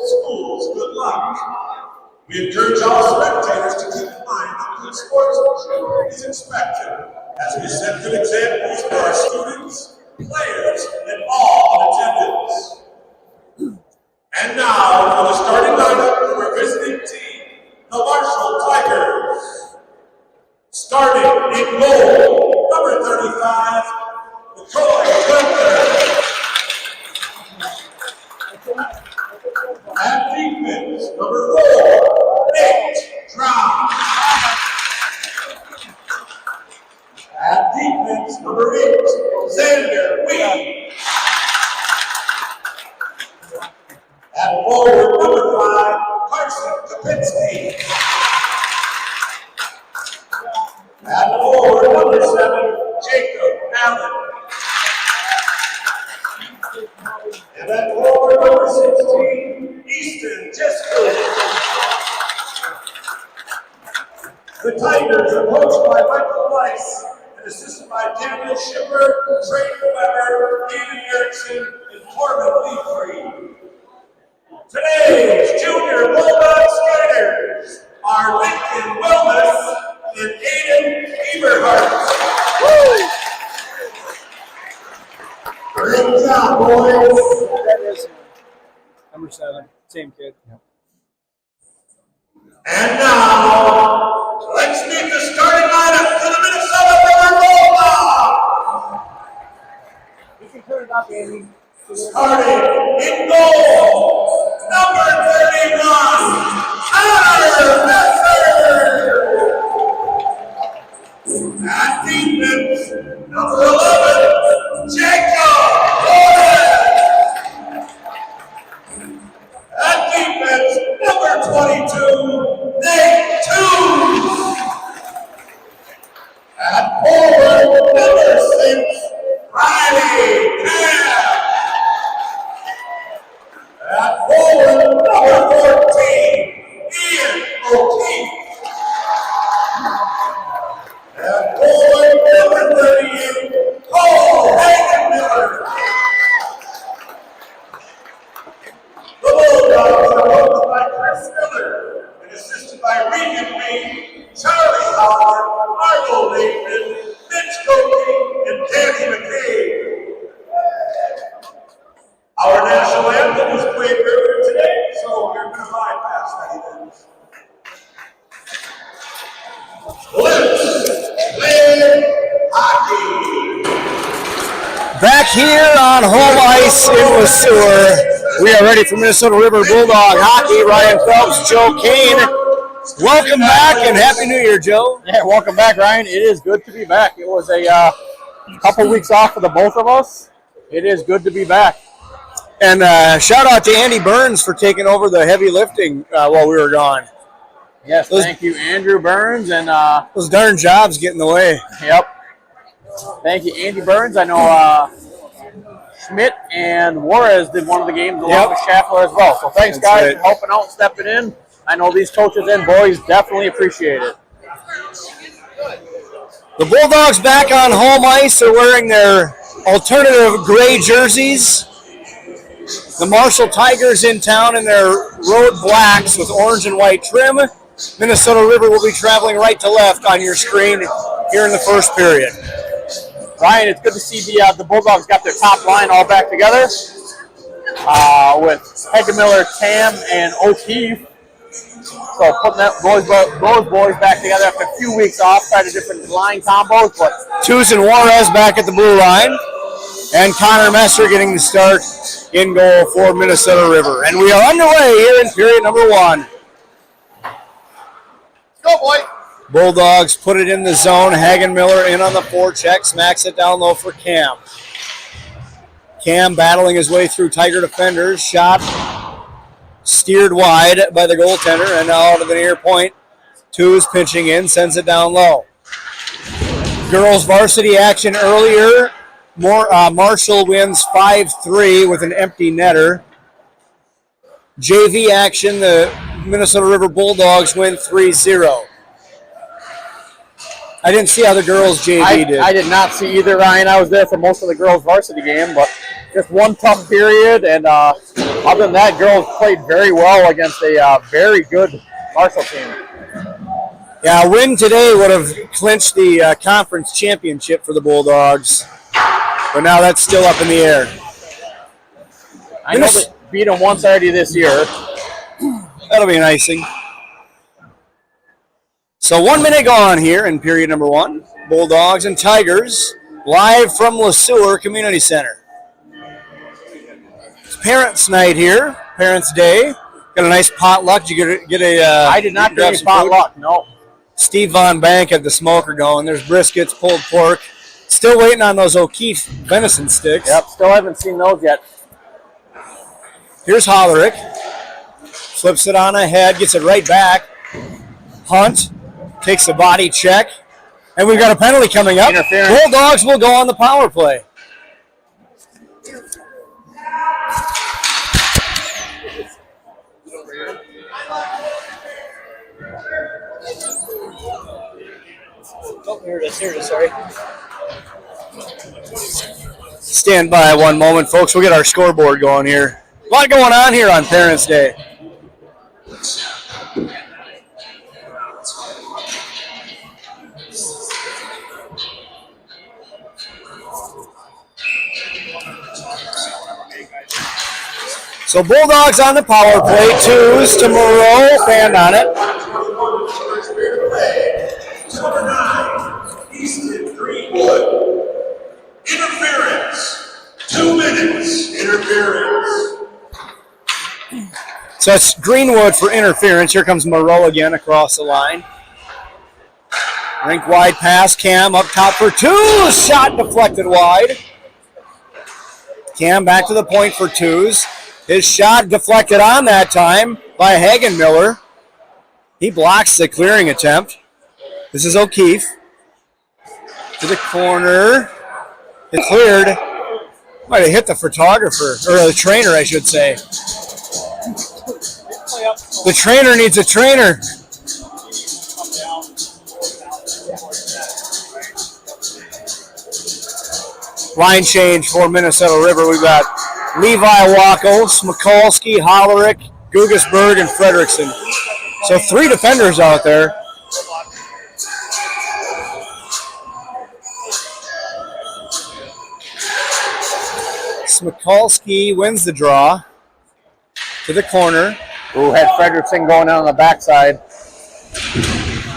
Schools, good luck. We encourage all spectators to keep in mind that good sportsmanship is expected as we set good examples for our students, players, and all in attendance. And now for the starting lineup for our visiting team, the Marshall Tigers. Starting in goal, number 35, McCoy Gunther. At defense, number 4, Nate Drown. At defense, number 8, Xander Wee. At forward, number 5, Carson Kapinski. At forward, number 7, Jacob Allen. And at forward, number 16, Easton Jesco. The Tigers are coached by Michael Weiss and assisted by Daniel Schipper, Trey Weber, Ian Erickson, and Corbin Leafree. Today's Junior Bulldog skaters are Lincoln Wellness and Aiden Eberhardt. Great job, boys. That is number 7, same kid. Yep. And now, let's meet the starting lineup for the Minnesota River Bulldogs. You can turn it up, Andy. Starting in goal, number 31, Connor Messer. At defense, number 11, Jacob Flores. At defense, number 22, Nate Toombs. At forward, number 6, Riley Cab. At forward, number 14, Ian O'Keefe. At forward, number 38, Cole Hagenmiller. The Bulldogs are coached by Chris Miller and assisted by Regan Reed, Charlie Howard, Margot Nathan, Mitch Cokie, and Danny McCabe. Our national anthem was played earlier today, so we're going to bypass that event. Let's play hockey. Back here on home ice in Lesueur, we are ready for Minnesota River Bulldog hockey. Ryan Phelps, Joe Kane. Welcome back and Happy New Year, Joe. Yeah, welcome back, Ryan. It is good to be back. It was a couple weeks off for the both of us. It is good to be back. And shout out to Andy Burns for taking over the heavy lifting while we were gone. Yes, thank you, Andrew Burns. And those darn jobs get in the way. Yep. Thank you, Andy Burns. I know Schmidt and Juarez did one of the games along with Schaffler as well. So thanks, guys, for helping out, stepping in. I know these coaches and boys definitely appreciate it. The Bulldogs back on home ice are wearing their alternative gray jerseys. The Marshall Tigers in town in their road blacks with orange and white trim. Minnesota River will be traveling right to left on your screen here in the first period. Ryan, it's good to see the Bulldogs got their top line all back together with Hagenmiller, Tam, and O'Keefe. So putting those boys back together after a few weeks off, tried a different line combos. But Toombs and Juarez back at the blue line. And Connor Messer getting the start in goal for Minnesota River. And we are underway here in period number 1. Go, boy. Bulldogs put it in the zone. Hagenmiller in on the forecheck. Smacks it down low for Cam. Cam battling his way through Tiger defenders. Shot steered wide by the goaltender. And now to the near point. Toombs pinching in. Sends it down low. Girls varsity action earlier. Marshall wins 5-3 with an empty netter. JV action, the Minnesota River Bulldogs win 3-0. I didn't see how the girls JV did. I did not see either, Ryan. I was there for most of the girls varsity game, but just one tough period. And other than that, girls played very well against a very good Marshall team. Yeah, a win today would have clinched the conference championship for the Bulldogs, but now that's still up in the air. I know they beat them once already this year. That'll be an icing. So 1 minute gone here in period number 1. Bulldogs and Tigers live from LeSueur Community Center. It's Parents' Night here, Parents' Day. Got a nice potluck. Did you get a? I did not get any potluck. No. Steve Von Bank had the smoker going. There's briskets, pulled pork. Still waiting on those O'Keefe venison sticks. Yep, still haven't seen those yet. Here's Hollerick. Flips it on ahead, gets it right back. Hunt takes a body check. And we've got a penalty coming up. Interference. Bulldogs will go on the power play. Oh, here it is, sorry. Stand by 1 moment, folks. We'll get our scoreboard going here. A lot going on here on Parents' Day. So Bulldogs on the power play. 2s to Moreau. Band on it. Number 9, Easton Greenwood. Interference. 2 minutes. Interference. So it's Greenwood for interference. Here comes Moreau again across the line. Rink wide pass. Cam up top for 2. Shot deflected wide. Cam back to the point for 2s. His shot deflected on that time by Hagenmiller. He blocks the clearing attempt. This is O'Keefe. To the corner. It cleared. Might have hit the photographer, or the trainer, I should say. The trainer needs a trainer. Line change for Minnesota River. We've got Levi Wacko, Smikolski, Hollerick, Gugasberg, and Frederickson. So 3 defenders out there. Smikolski wins the draw to the corner. Who had Frederickson going out on the backside.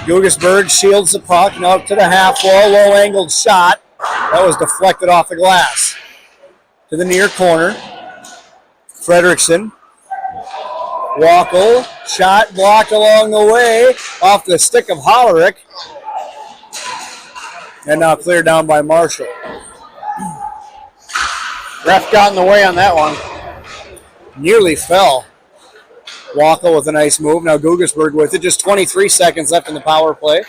Gugasberg shields the puck. Now up to the half wall. Low-angled shot. That was deflected off the glass. To the near corner. Frederickson. Wackel. Shot blocked along the way. Off the stick of Hollerick. And now cleared down by Marshall. Ref got in the way on that one. Nearly fell. Wackel with a nice move. Now Gugasberg with it. Just 23 seconds left in the power play.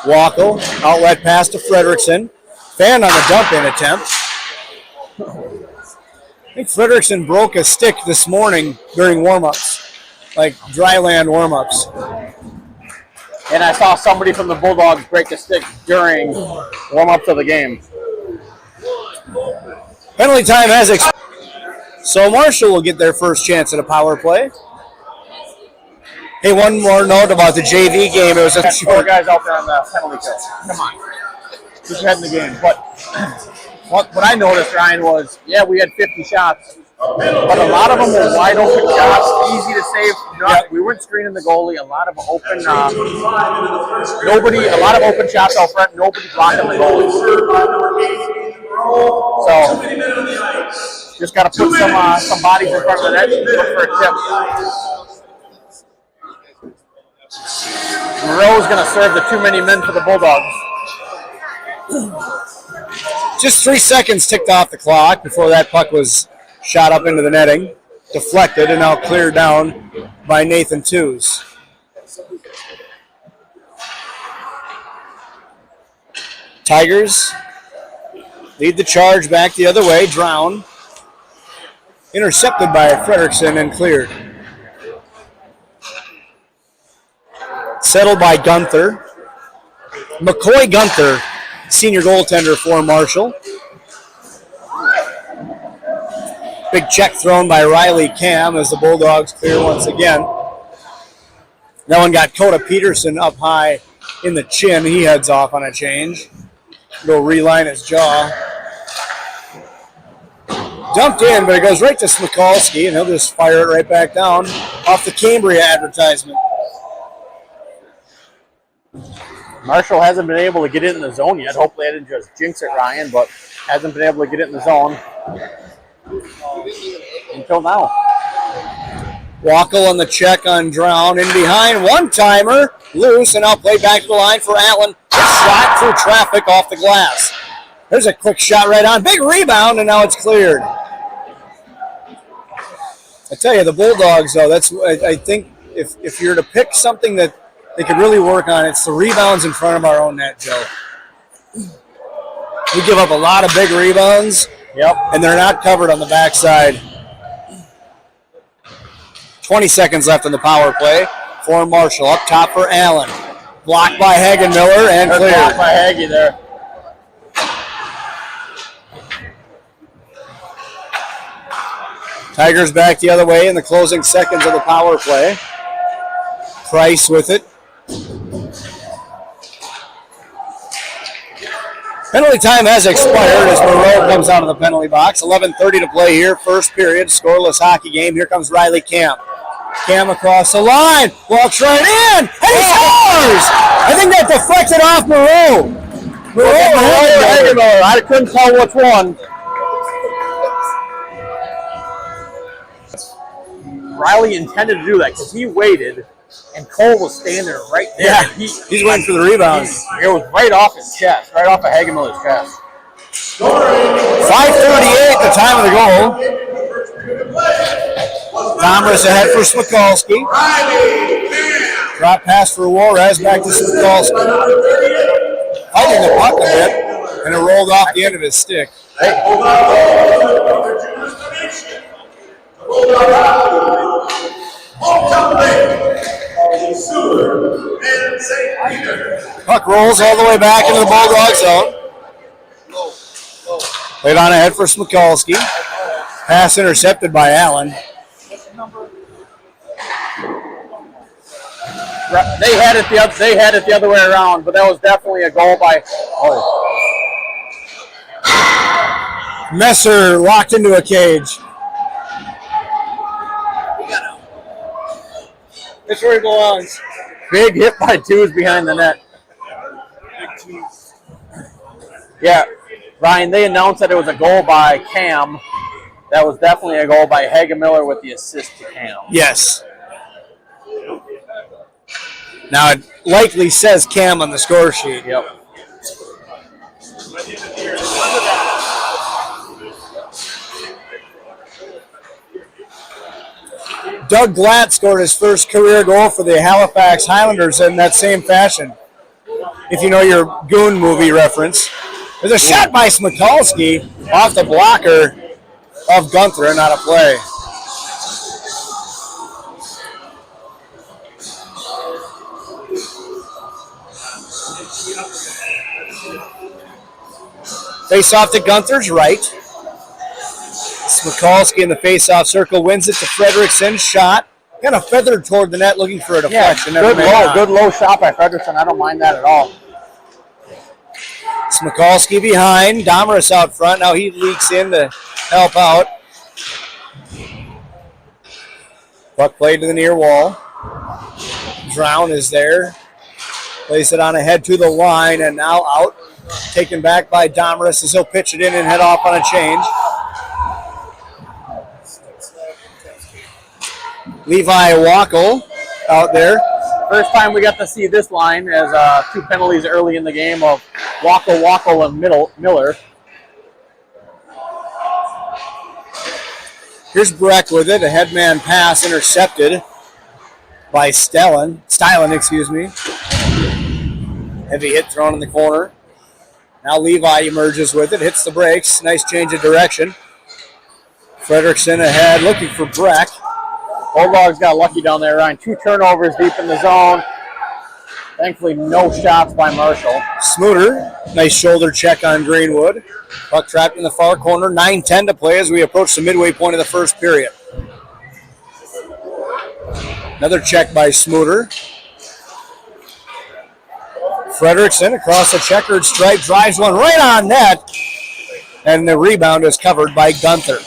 Wackel. Outlet pass to Frederickson. Fan on the dump-in attempt. I think Frederickson broke a stick this morning during warm-ups, like dry land warm-ups. And I saw somebody from the Bulldogs break a stick during warm-ups of the game. Penalty time has expired. So Marshall will get their first chance at a power play. Hey, one more note about the JV game. It was a 4 guys out there on the penalty kill. Come on. Just head in the game. But what I noticed, Ryan, was, yeah, we had 50 shots, but a lot of them were wide open shots, easy to save. We weren't screening the goalie. A lot of open, a lot of open shots out front. Nobody blocking the goalie. So just got to put some bodies in front of the net and look for a tip. Monroe's going to serve the too many men for the Bulldogs. Just 3 seconds ticked off the clock before that puck was shot up into the netting, deflected, and now cleared down by Nathan Tews. Tigers lead the charge back the other way. Drown. Intercepted by Frederickson and cleared. Settled by Gunther. McCoy Gunther, senior goaltender for Marshall. Big check thrown by Riley Cam as the Bulldogs clear once again. That one got Coda Peterson up high in the chin. He heads off on a change. Go reline his jaw. Dumped in, but it goes right to Smikalski, and he'll just fire it right back down off the Cambria advertisement. Marshall hasn't been able to get it in the zone yet. Hopefully I didn't just jinx it, Ryan, but hasn't been able to get it in the zone until now. Wackel on the check on Drown. In behind, one-timer, loose, and I'll play back to the line for Allen. Shot through traffic off the glass. There's a quick shot right on. Big rebound, and now it's cleared. I tell you, the Bulldogs, though, that's I think if you're to pick something that they could really work on, it's the rebounds in front of our own net, Joe. We give up a lot of big rebounds, and they're not covered on the backside. 20 seconds left in the power play for Marshall. Up top for Allen. Blocked by Hagenmiller and cleared. Blocked by Hagee there. Tigers back the other way in the closing seconds of the power play. Price with it. Penalty time has expired as Moreau comes out of the penalty box. 11:30 to play here, first period, scoreless hockey game. Here comes Riley Camp. Cam across the line, walks right in, and he scores! I think that deflected off Moreau. Hagenmiller. I couldn't tell which one. Riley intended to do that because he waited, and Cole was standing right there. Yeah, he's waiting for the rebound. It was right off his chest, right off of Hagenmiller's chest. 5:38 the time of the goal. Thomas ahead for Smikalski. Drop pass for Juarez, back to Smikalski. Fighting the puck a bit, and it rolled off the end of his stick. Puck rolls all the way back into the Bulldog zone. Played on ahead for Smikalski. Pass intercepted by Allen. They had it the other way around, but that was definitely a goal by. Messer locked into a cage. That's where he belongs. Big hit by Twos behind the net. Yeah, Ryan, they announced that it was a goal by Cam. That was definitely a goal by Hagenmiller with the assist to Cam. Yes. Now it likely says Cam on the score sheet. Yep. Doug Glatt scored his first career goal for the Halifax Highlanders in that same fashion. If you know your Goon movie reference. There's a shot by Smikalski off the blocker of Gunther, not a play. Face off to Gunther's right. Smikalski in the face-off circle wins it to Frederickson. Shot. Kind of feathered toward the net looking for a deflection. Good low shot by Frederickson. I don't mind that at all. Smikalski behind. Domrus out front. Now he leaks in to help out. Puck played to the near wall. Drown is there. Plays it on ahead to the line and now out. Taken back by Domrus as he'll pitch it in and head off on a change. Levi Wackel out there. First time we got to see this line as two penalties early in the game of Wackel, and Miller. Here's Breck with it. A headman pass intercepted by Stylen, excuse me. Heavy hit thrown in the corner. Now Levi emerges with it, hits the brakes. Nice change of direction. Frederickson ahead, looking for Breck. Bulldogs got lucky down there, Ryan. 2 turnovers deep in the zone. Thankfully, no shots by Marshall. Smuter, nice shoulder check on Greenwood. Puck trapped in the far corner. 9:10 to play as we approach the midway point of the first period. Another check by Smuter. Puck Frederickson across the checkered stripe, drives one right on net, and the rebound is covered by Gunther.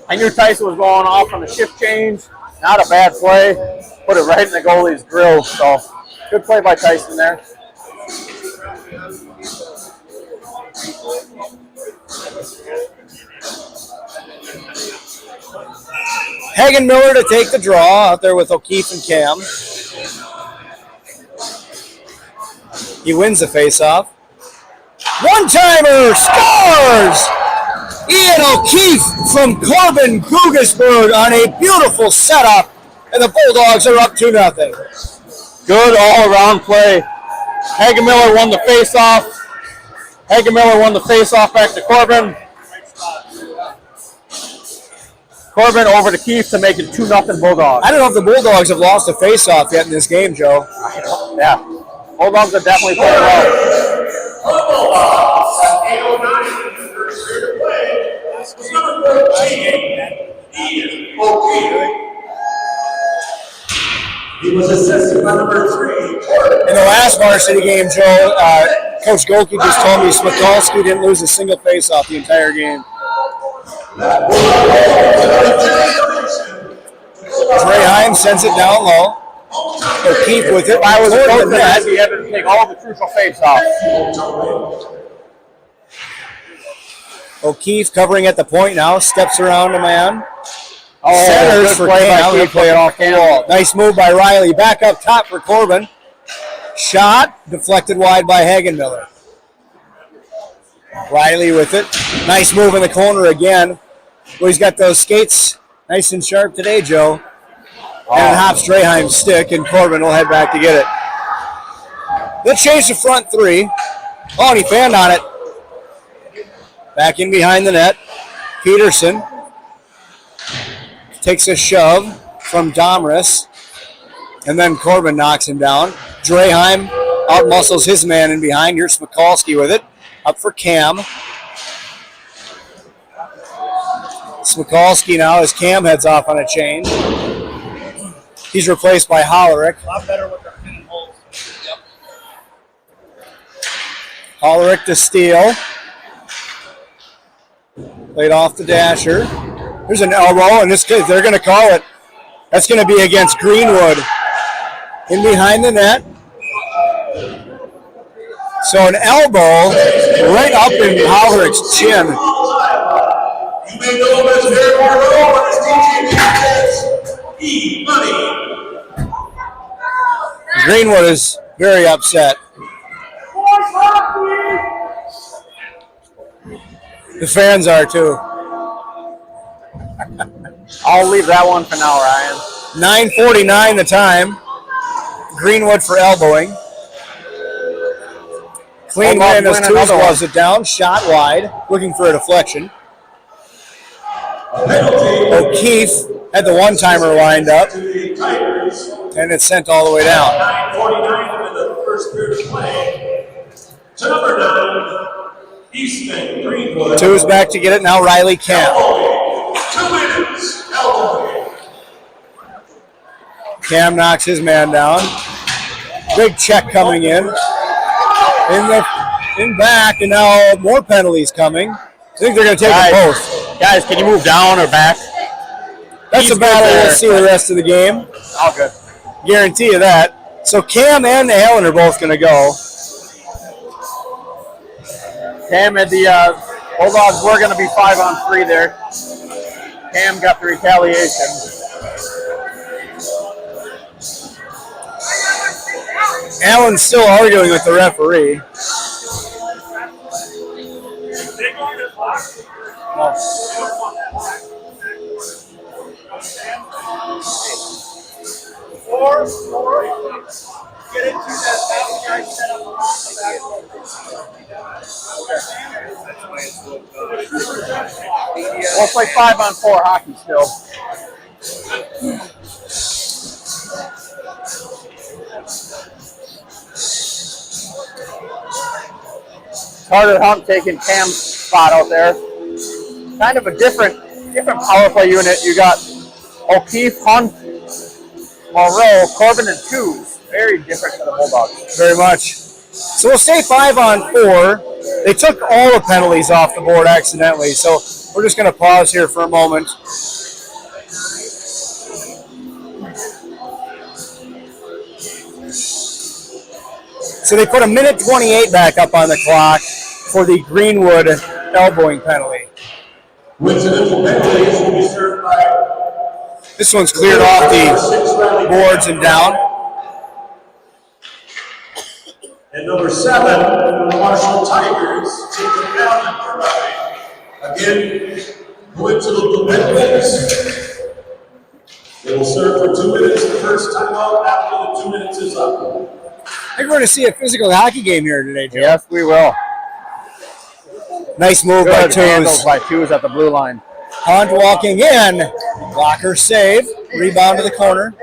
I knew Tyson was going off on the shift change. Not a bad play. Put it right in the goalie's grill. So good play by Tyson there. Hagen Miller to take the draw out there with O'Keefe and Cam. He wins the faceoff. One-timer scores! Ian O'Keefe from Corbin Gugesberg on a beautiful setup, and the Bulldogs are up 2-0. Good all-around play. Hagen Miller won the faceoff. Hagen Miller won the faceoff back to Corbin. Corbin over to Keefe to make it 2-0 Bulldogs. I don't know if the Bulldogs have lost a faceoff yet in this game, Joe. Yeah. Bulldogs are definitely playing well. Bulldogs at 8:09 in the first period of play. Number 13, Ian O'Keefe. He was assisted by number 3, In the last varsity game, Joe, Coach Golke just told me Smikalski didn't lose a single faceoff the entire game. Dreheim sends it down low. O'Keefe with it. If I was a coach, I'd be able to take all the crucial faceoffs. O'Keefe covering at the point now. Steps around the man. Oh, Centers good for play by Cam. He Keefe. play it off the wall. Nice move by Riley. Back up top for Corbin. Shot deflected wide by Hagen Miller. Riley with it. Nice move in the corner again. Well, he's got those skates nice and sharp today, Joe. And hops Dreheim's stick, and Corbin will head back to get it. They'll change the front three. Oh, and he fanned on it. Back in behind the net. Peterson takes a shove from Domris, and then Corbin knocks him down. Dreheim outmuscles his man in behind. Here's Smikalski with it. Up for Cam. Smikalski now as Cam heads off on a change. He's replaced by Hollerick. A lot better with their pin and holes. Yep. Hollerick to steal. Played off the dasher. There's an elbow, and this kid, they're going to call it. That's going to be against Greenwood. In behind the net. So an elbow right up in Hollerick's chin. You may know him as Derek Marlowe, but his DJ is E-Money. Greenwood is very upset. The fans are too. I'll leave that one for now, Ryan. 9:49 the time. Greenwood for elbowing. Clean win as Tools gloves it down. Shot wide. Looking for a deflection. O'Keefe had the one-timer lined up. And it's sent all the way down. 9:49 in the first period of play. To number 9, Eastman Greenwood. Two's back to get it. Now Riley Camp. 2 minutes. Elbow. Cam knocks his man down. Big check coming in back, and now more penalties coming. I think they're going to take them both. Guys, can you move down or back? That's a battle we'll see the rest of the game. All good. Guarantee you that. So Cam and Allen are both going to go. Cam and the Bulldogs were going to be 5-on-3 there. Cam got the retaliation. Allen's still arguing with the referee. Get into that guy set up We'll play 5-on-4 hockey still. Carter Hunt taking Cam's spot out there. Kind of a different power play unit. You got O'Keefe, Hunt, Monroe, Corbin, and Tools. Very different to the Bulldogs. Very much. So we'll stay 5-on-4. They took all the penalties off the board accidentally, so we're just going to pause here for a moment. So they put a minute 28 back up on the clock for the Greenwood elbowing penalty. Coincidental penalties will be served by. This one's cleared off the boards and down. And number 7, the Marshall Tigers, Jacob Allen arriving. Again, coincidental penalties. They will serve for 2 minutes the first timeout after the 2 minutes is up. I think we're going to see a physical hockey game here today, Joe. Yes, we will. Nice move by Twos. By Twos at the blue line. Hunt walking in. Blocker save. Rebound to the corner.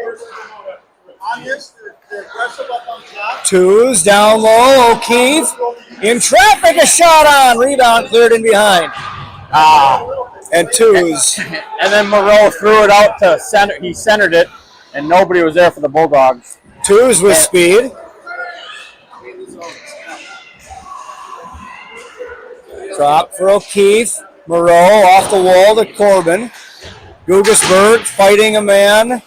Twos down low. O'Keefe in traffic. A shot on. Rebound cleared in behind. And Twos. And then Moreau threw it out to center. He centered it, and nobody was there for the Bulldogs. Twos with speed. Drop for O'Keefe. Moreau off the wall to Corbin. Gugesberg fighting a man.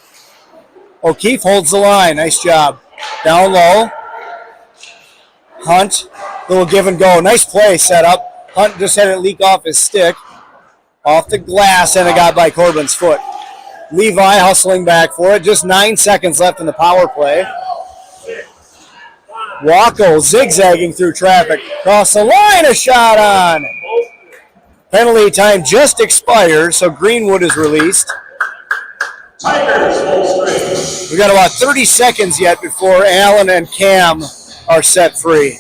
O'Keefe holds the line. Nice job. Down low. Hunt. Little give and go. Nice play set up. Hunt just had it leak off his stick. Off the glass, and it got by Corbin's foot. Levi hustling back for it. Just 9 seconds left in the power play. Wacko zigzagging through traffic. Cross the line, a shot on. Penalty time just expired, so Greenwood is released. Tigers full strength. We got about 30 seconds yet before Allen and Cam are set free.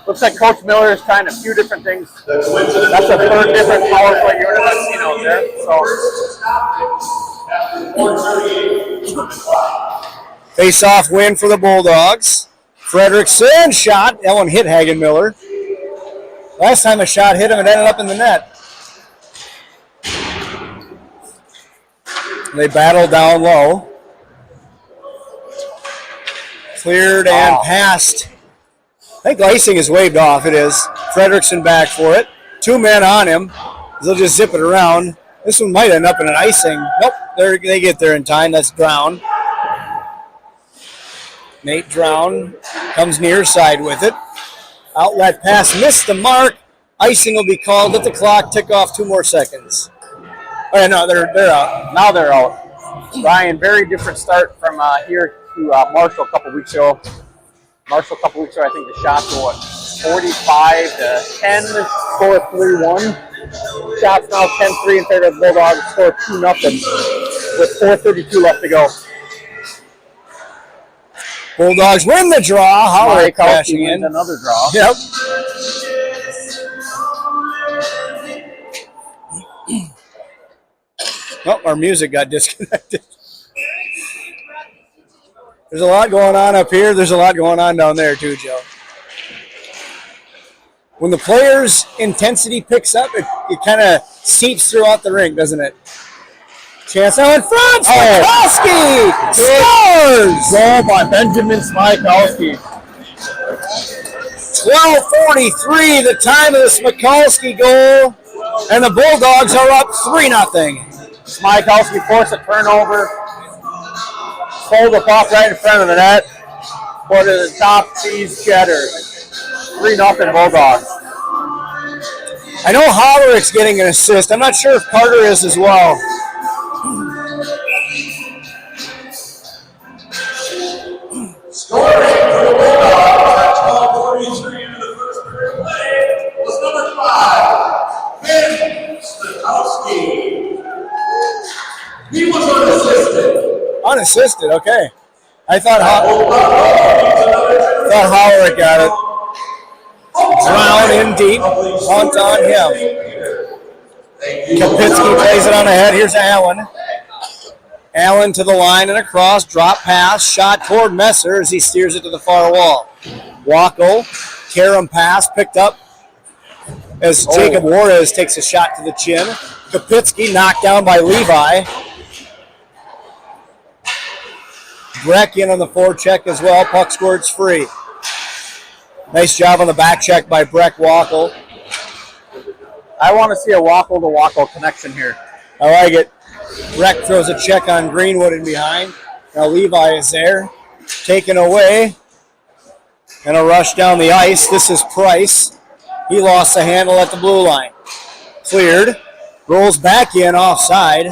Looks like Coach Miller is trying a few different things. The coincidental That's a third different power play unit I've penalties seen out there. So after 4:38 on the clock. Face-off win for the Bulldogs. Frederickson shot. That one hit Hagen Miller. Last time a shot hit him, it ended up in the net. They battled down low. Cleared and passed. I think icing is waved off. It is. Frederickson back for it. 2 men on him. They'll just zip it around. This one might end up in an icing. Nope, they get there in time. That's Drown. Nate Drown comes near side with it. Outlet pass missed the mark. Icing will be called. Let the clock tick off 2 more seconds. Oh, yeah, no, they're out. now they're out. Ryan, very different start from here to Marshall a couple weeks ago. I think the shots were 45 to 10, score 3-1. Shots now 10-3 in favor of the Bulldogs, score 2-0 with 4:32 left to go. Bulldogs win the draw. Howard crashing in. Another draw. Yep. Oh, our music got disconnected. There's a lot going on up here. There's a lot going on down there too, Joe. When the players' intensity picks up, it kind of seeps throughout the rink, doesn't it? Chance now in front. Smikowski scores. Goal by Benjamin Smikowski. 12:43, the time of the Smikowski goal, and the Bulldogs are up 3-0. Smikowski forced a turnover. Pulled the puck right in front of the net. Put it at the top, cheese cheddar. 3-0 Bulldogs. I know Hollerick's getting an assist. I'm not sure if Carter is as well. Scoring for the Bulldogs at 12:43 into the first period play was number 5, Ben Stokowski. He was unassisted. Unassisted, okay. I thought Hollerick got it. Brown in deep. Punt on him. Kapitsky plays it on ahead. Here's Allen. Allen to the line and across. Drop pass. Shot toward Messer as he steers it to the far wall. Wacko. Karam pass picked up as Jacob Juarez takes a shot to the chin. Kapitsky knocked down by Levi. Breck in on the forecheck as well. Puck squirts free. Nice job on the back check by Breck Wackel. I want to see a Wackel-to-Wackel connection here. I like it. Breck throws a check on Greenwood in behind. Now Levi is there. Taken away. And a rush down the ice. This is Price. He lost the handle at the blue line. Cleared. Rolls back in offside.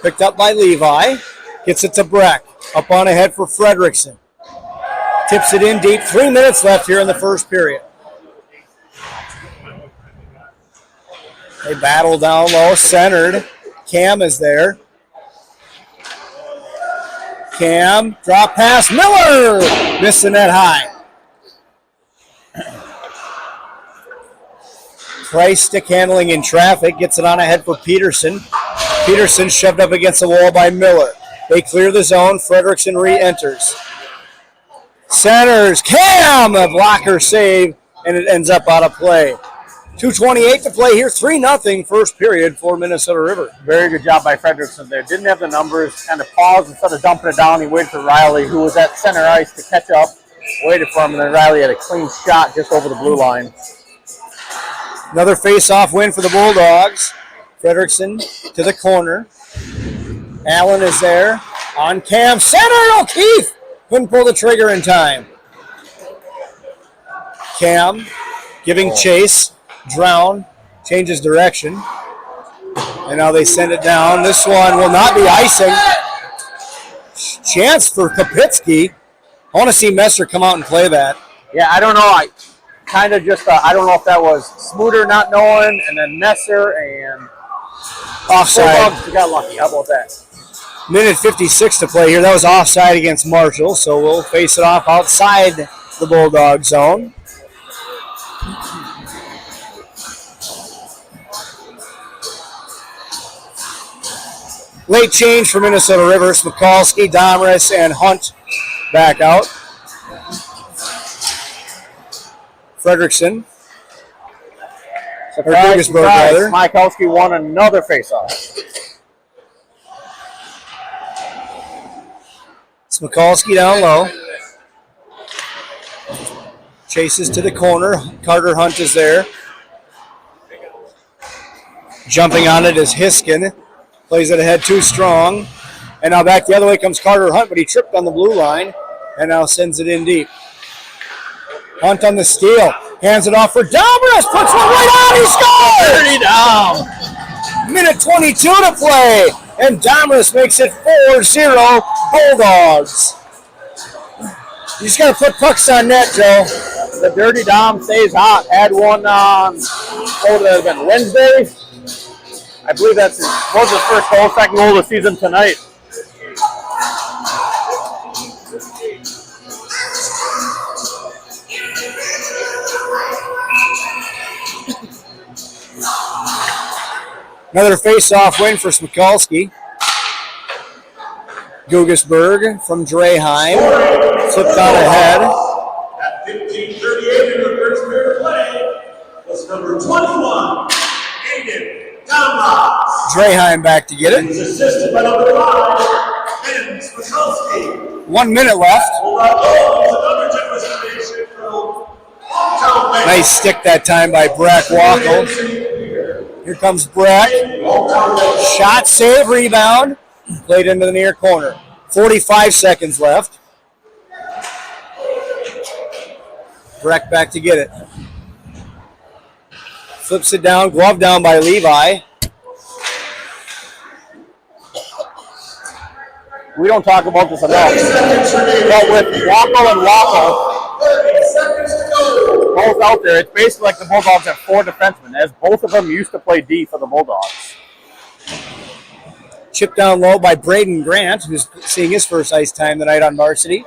Picked up by Levi. Gets it to Breck. Up on ahead for Fredrickson. Tips it in deep. 3 minutes left here in the first period. They battle down low. Centered. Cam is there. Cam. Drop pass. Miller. Missing that high. Price stick handling in traffic. Gets it on ahead for Peterson. Peterson shoved up against the wall by Miller. They clear the zone. Fredrickson re-enters. Centers. Cam! A blocker save, and it ends up out of play. 2:28 to play here. 3-0 first period for Minnesota River. Very good job by Fredrickson there. Didn't have the numbers. Kind of paused instead of dumping it down. He waited for Riley, who was at center ice, to catch up. Waited for him, and then Riley had a clean shot just over the blue line. Another face-off win for the Bulldogs. Fredrickson to the corner. Allen is there. On Cam. Center. O'Keefe couldn't pull the trigger in time. Cam giving chase. Drown. Changes direction. And now they send it down. This one will not be icing. Chance for Kopitsky. I want to see Messer come out and play that. Yeah, I don't know. I kind of just, I don't know if that was Smuter not knowing, and then Messer and Offside. Bulldogs got lucky. How about that? Minute 56 to play here. That was offside against Marshall, so we'll face it off outside the Bulldog zone. Late change for Minnesota River. Smikalski, Domris, and Hunt back out. Fredrickson. Surprise. Smikalski won another faceoff. Smikalski down low. Chases to the corner. Carter Hunt is there. Jumping on it is Hiskin. Plays it ahead too strong. And now back the other way comes Carter Hunt, but he tripped on the blue line and now sends it in deep. Hunt on the steal. Hands it off for Domris. Puts one right on. He scores! 30 down. Minute 22 to play. And Domris makes it 4-0 Bulldogs. You just got to put pucks on net, Joe. The Dirty Dom stays hot. Had one on, what would it have been, Wednesday? I believe was his first goal, second goal of the season tonight. Another face-off win for Smikalski. Gugesberg from Draheim. Flipped on ahead. At 15:38 in the first period of play was number 21, Aiden Damlas. Draheim back to get He it. was assisted by number 5, Ben Smikalski. 1 minute left. Another generous donation from hometown man. Nice stick that time by Breck Wackel. Here comes Breck. Shot, save, rebound. Played into the near corner. 45 seconds left. Breck back to get it. Flips it down, glove down by Levi. We don't talk about this enough. But with Wackel and Wackel 30 seconds to go. both out there, it's basically like the Bulldogs have 4 defensemen, as both of them used to play D for the Bulldogs. Chipped down low by Braden Grant, who's seeing his first ice time tonight on varsity.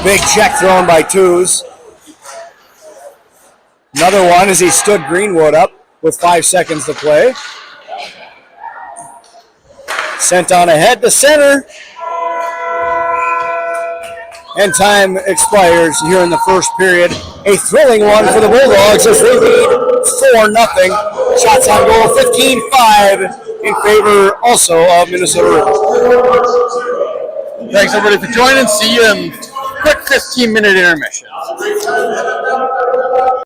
Big check thrown by Twos. Another one as he stood Greenwood up with 5 seconds to play. Sent on ahead to center. And time expires here in the first period. A thrilling one for the Bulldogs as they lead 4-0. Shots on goal 15-5 in favor also of Minnesota River. Thanks everybody for joining. See you in quick 15-minute intermission. Great time.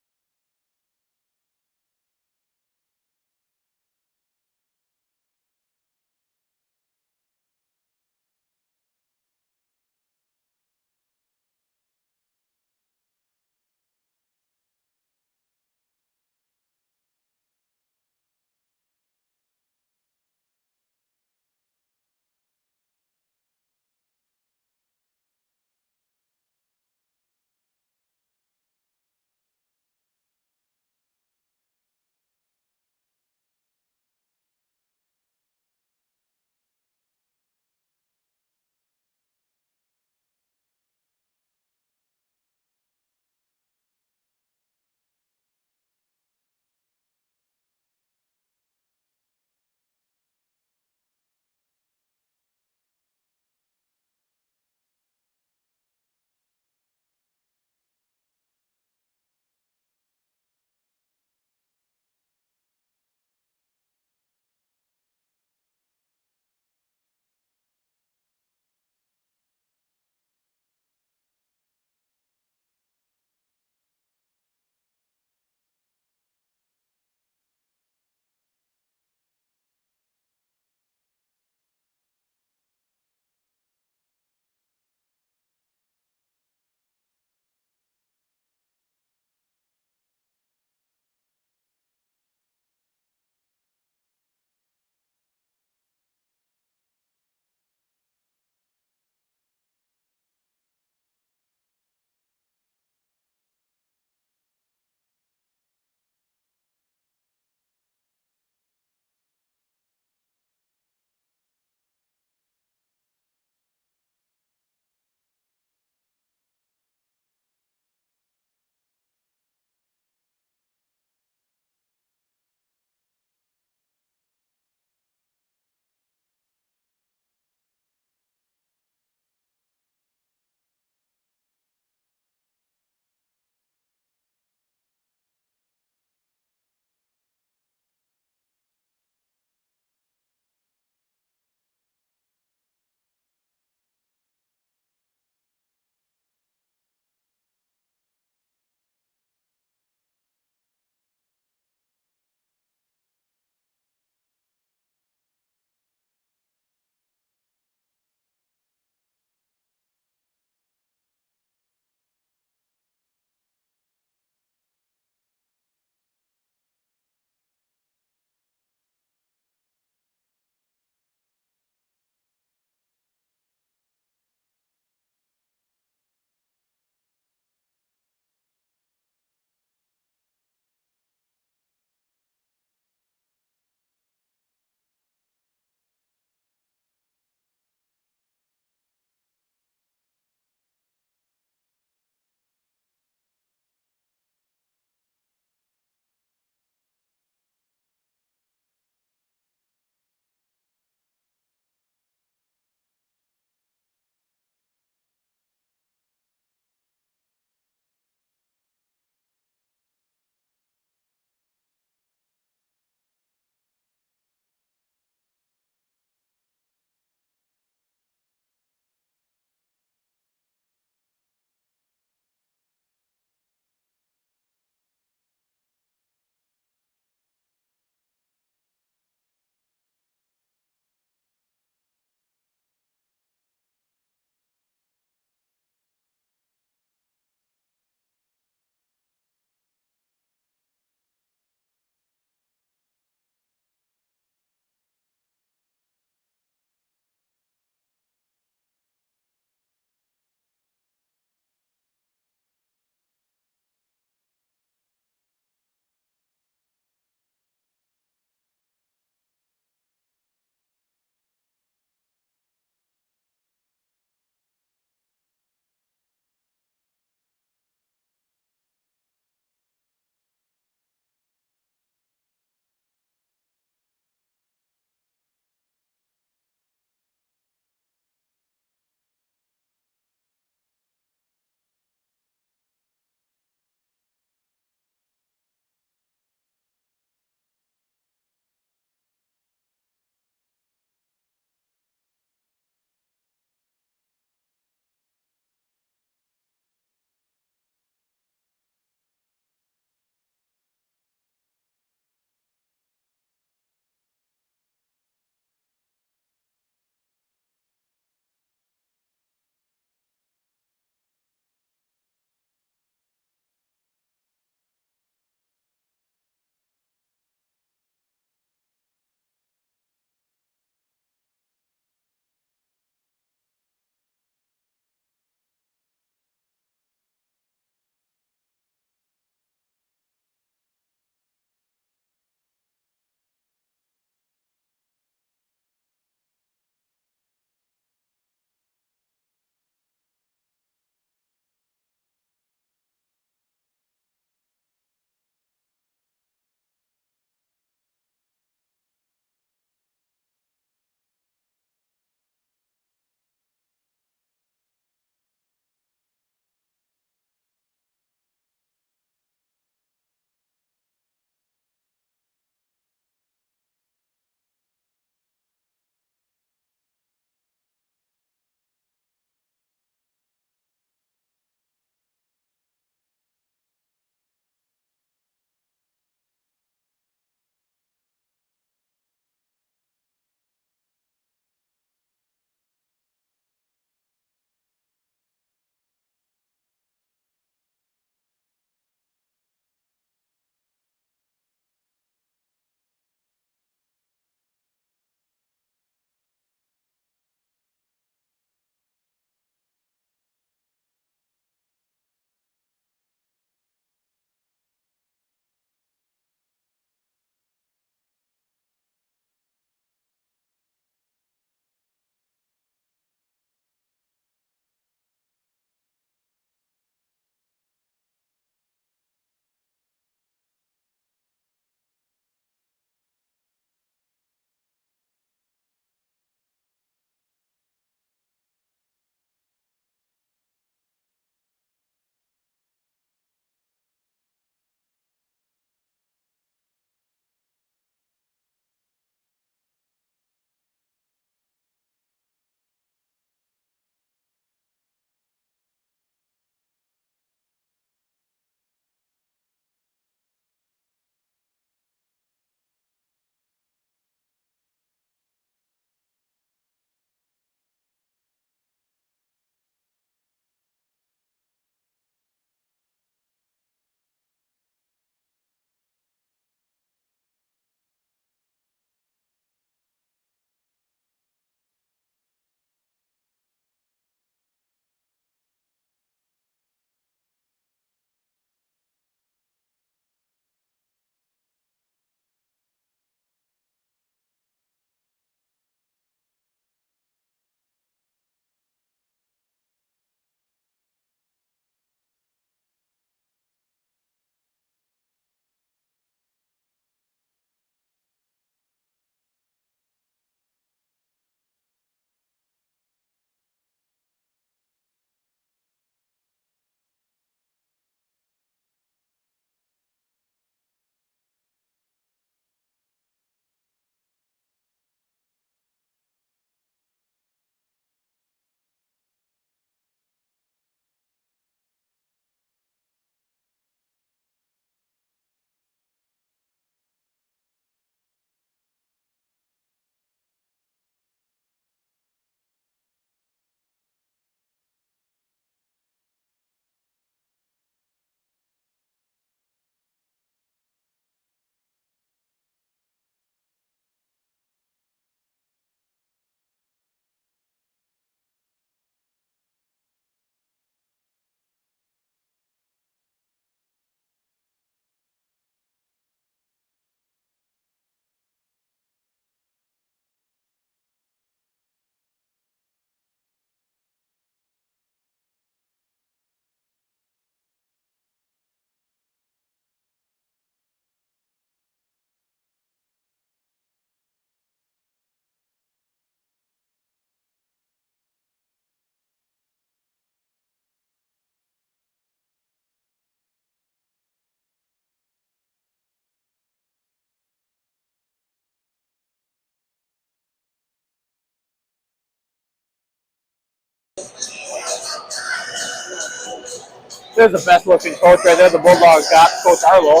There's the best looking coach right there. The Bulldogs got Coach Arlo.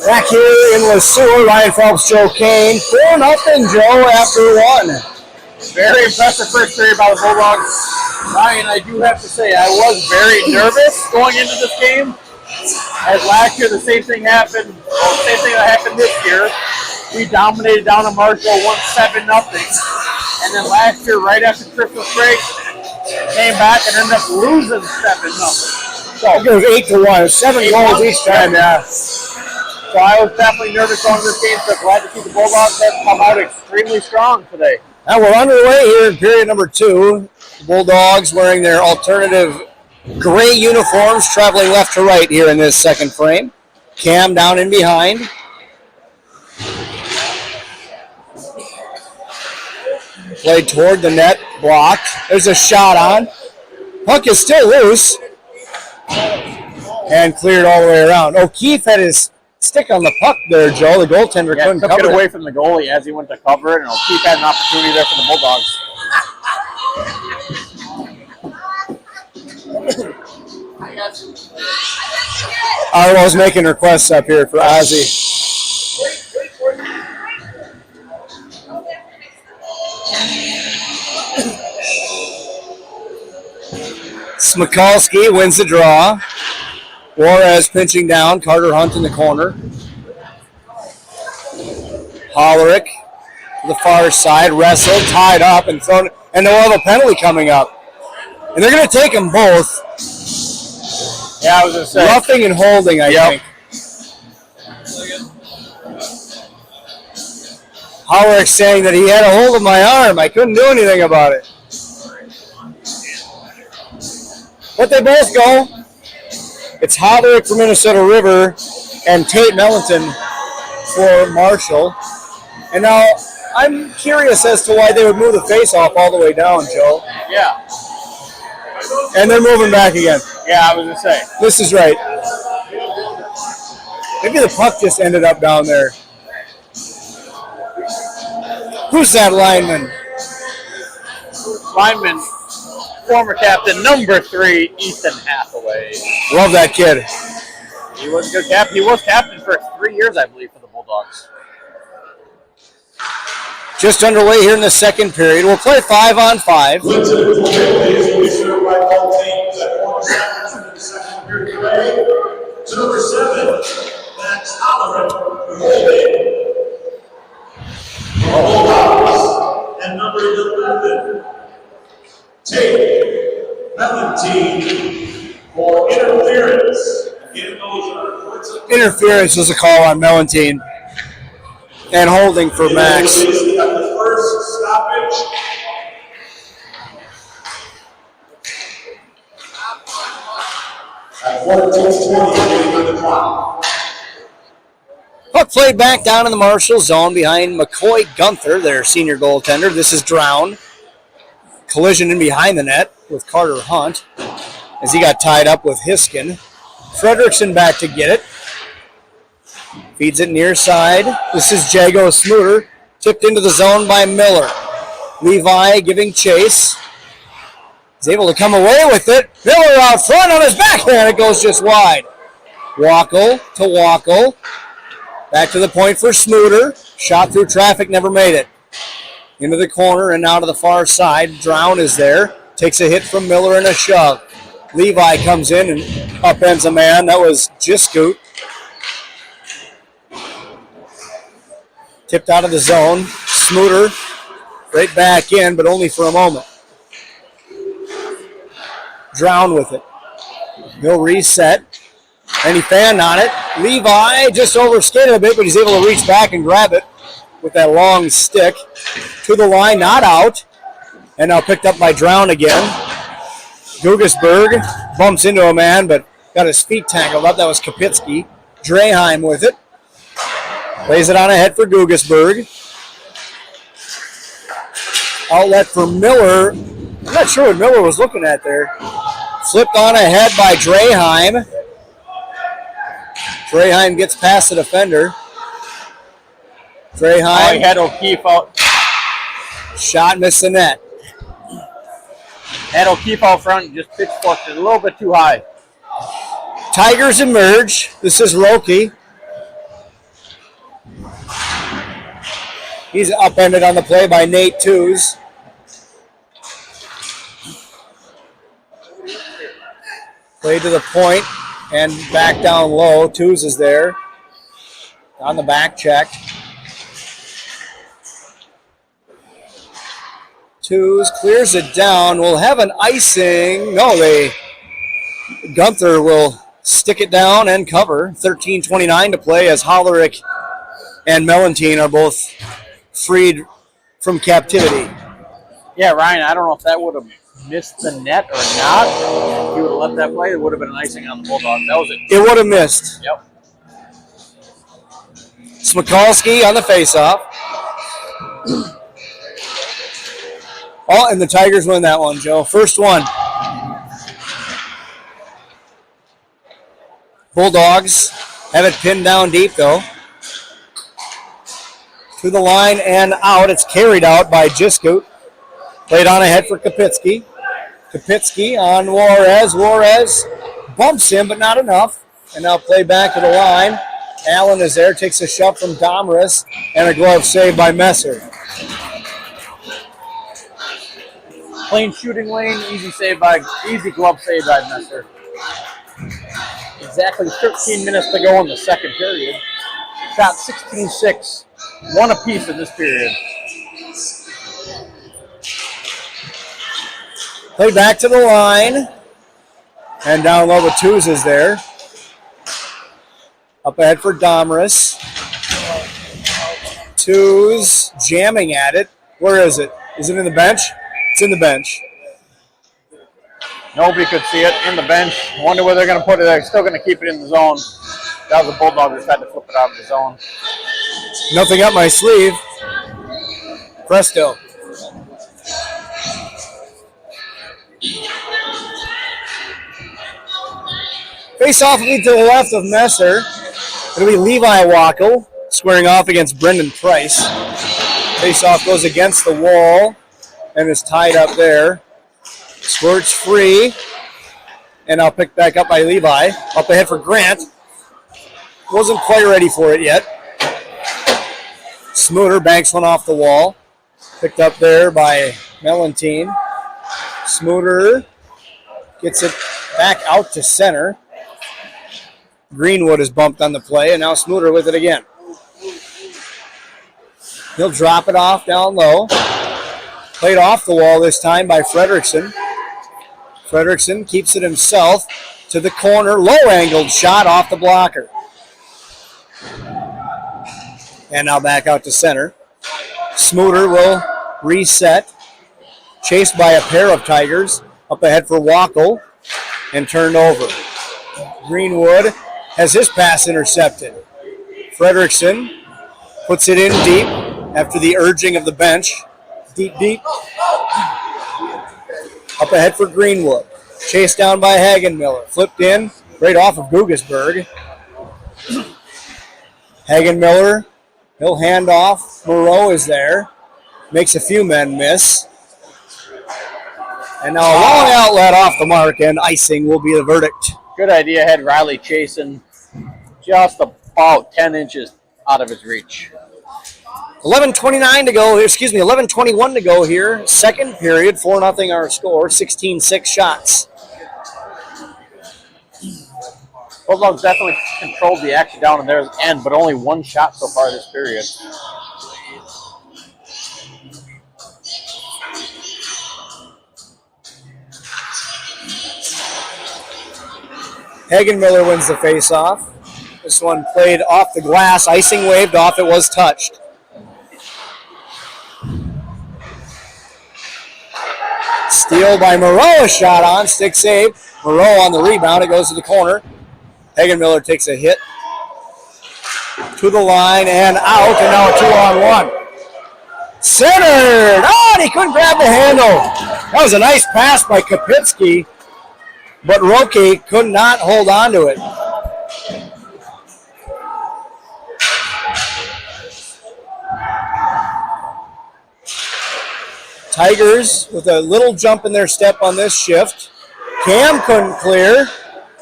Back here in LeSueur, Ryan Phelps, Joe Kane. 4-0, Joe, after one. Very impressive first period by the Bulldogs. Ryan, I do have to say, I was very nervous going into this game. As last year, the same thing happened. Well, the same thing that happened this year. We dominated down in Marshall, won 7-0. And then last year, right after Christmas break, came back and ended up losing 7-0. So it goes 8-1, 7 goals each time, yeah. So I was definitely nervous going this game, so glad to see the Bulldogs have come out extremely strong today. And we're underway here in period number 2. The Bulldogs wearing their alternative gray uniforms, traveling left to right here in this second frame. Cam down in behind. Played toward the net, blocked. There's a shot on. Puck is still loose. And cleared all the way around. O'Keefe had his stick on the puck there, Joe. The goaltender couldn't took cover it away from the goalie as he went to cover it, and O'Keefe had an opportunity there for the Bulldogs. Arlo's making requests up here for Ozzy. Smikalski wins the draw. Juarez pinching down. Carter Hunt in the corner. Hollerick to the far side. Wrestled, tied up, and thrown. And they'll have a penalty coming up. And they're going to take them both. Yeah, I was going to say. Roughing and holding, I think. Hollerick saying that he had a hold of my arm. I couldn't do anything about it. But they both go. It's Hollerick for Minnesota River and Tate Mellenton for Marshall. And now I'm curious as to why they would move the face-off all the way down, Joe. Yeah. And they're moving back again. Yeah, I was going to say. This is right. Maybe the puck just ended up down there. Who's that lineman? Lineman, former captain, number 3, Ethan Hathaway. Love that kid. He was a good captain. He was captain for 3 years, I believe, for the Bulldogs. Just underway here in the second period. We'll play 5-on-5. Number 7, Max Hollerick, holding. Bulldogs. And number 11, Tate Mellenton for interference. Interference was a call on Mellenton. And holding for Max. At the first stoppage. At 14:20 on the clock. Puck have played back down in the Marshall zone behind McCoy Gunther, their senior goaltender. This is Drown. Collision in behind the net with Carter Hunt as he got tied up with Hiskin. Frederickson back to get it. Feeds it near side. This is Jago Smooter. Tipped into the zone by Miller. Levi giving chase. He's able to come away with it. Miller out front on his backhand. It goes just wide. Wackel to Wackel. Back to the point for Smooter. Shot through traffic, never made it. Into the corner and now to the far side. Drown is there. Takes a hit from Miller and a shove. Levi comes in and upends a man. That was Jiskoot. Tipped out of the zone. Smooter right back in, but only for a moment. Drown with it. He'll reset. And he fanned on it. Levi just overskated a bit, but he's able to reach back and grab it with that long stick. To the line, not out. And now picked up by Drown again. Gugesberg bumps into a man, but got his feet tangled up. That was Kapitsky. Draheim with it. Lays it on ahead for Gugesberg. Outlet for Miller. I'm not sure what Miller was looking at there. Flipped on ahead by Draheim. Draheim gets past the defender. Draheim. He had O'Keefe out. Shot missed the net. Had O'Keefe out front and just pitch flushed it a little bit too high. Tigers emerge. This is Roki. He's upended on the play by Nate Tews. Play to the point and back down low. Tews is there. On the back check. Tews clears it down. We'll have an icing. No, Gunther will stick it down and cover. 13:29 to play as Hollerick and Mellentine are both freed from captivity. Yeah, Ryan, I don't know if that would have missed the net or not. If he would have let that play, it would have been an icing on the Bulldogs. That was it. It would have missed. Yep. Smikalski on the faceoff. Oh, and the Tigers win that one, Joe. First one. Bulldogs have it pinned down deep, though. To the line and out. It's carried out by Jiskoot. Played on ahead for Kapitsky. Kapitsky on Juarez. Juarez bumps him, but not enough. And now play back to the line. Allen is there. Takes a shove from Domris. And a glove save by Messer. Clean shooting lane, easy glove save by Messer. Exactly 13 minutes to go in the second period. Shot 16-6. One apiece in this period. Play back to the line. And down low, the Tews is there. Up ahead for Domris. Tews jamming at it. Where is it? Is it in the bench? It's in the bench. Nobody could see it in the bench. Wonder where they're going to put it. They're still going to keep it in the zone. That was a Bulldog just had to flip it out of the zone. Nothing up my sleeve. Presto. Face off lead to the left of Messer. It'll be Levi Wackel squaring off against Brendan Price. Face off goes against the wall and is tied up there. Squirts free. And I'll pick back up by Levi. Up ahead for Grant. Wasn't quite ready for it yet. Smooter banks one off the wall. Picked up there by Mellentine. Smooter gets it back out to center. Greenwood is bumped on the play, and now Smooter with it again. He'll drop it off down low. Played off the wall this time by Frederickson. Frederickson keeps it himself to the corner. Low-angled shot off the blocker. And now back out to center. Smooter will reset. Chased by a pair of Tigers. Up ahead for Wackel. And turned over. Greenwood has his pass intercepted. Frederickson puts it in deep after the urging of the bench. Deep. Up ahead for Greenwood. Chased down by Hagenmiller. Flipped in right off of Gugesberg. Hagenmiller, he'll hand off. Moreau is there. Makes a few men miss. And now a long outlet off the mark, and icing will be the verdict. Good idea. Had Riley chasing just about 10 inches out of his reach. 11:29 to go. 11:21 to go here. Second period, 4-0 our score. 16-6 shots. Bulldogs definitely controlled the action down in their end, but only one shot so far this period. Hagenmiller wins the face-off. This one played off the glass. Icing waved off. It was touched. Steal by Moreau. A shot on. Stick save. Moreau on the rebound. It goes to the corner. Hagenmiller takes a hit to the line and out, and now a 2-on-1. Centered! Oh, and he couldn't grab the handle. That was a nice pass by Kapitsky, but Roque could not hold on to it. Tigers with a little jump in their step on this shift. Cam couldn't clear.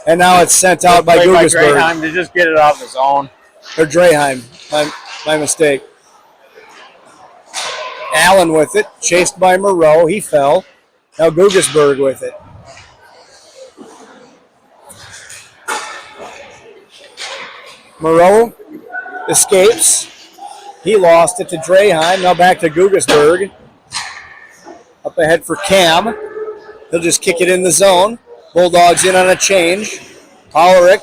And now it's sent out by Gugesberg. Draheim to just get it off his own. Or Draheim. My mistake. Allen with it. Chased by Moreau. He fell. Now Gugesberg with it. Moreau escapes. He lost it to Draheim. Now back to Gugesberg. Up ahead for Cam. He'll just kick it in the zone. Bulldogs in on a change. Hollerick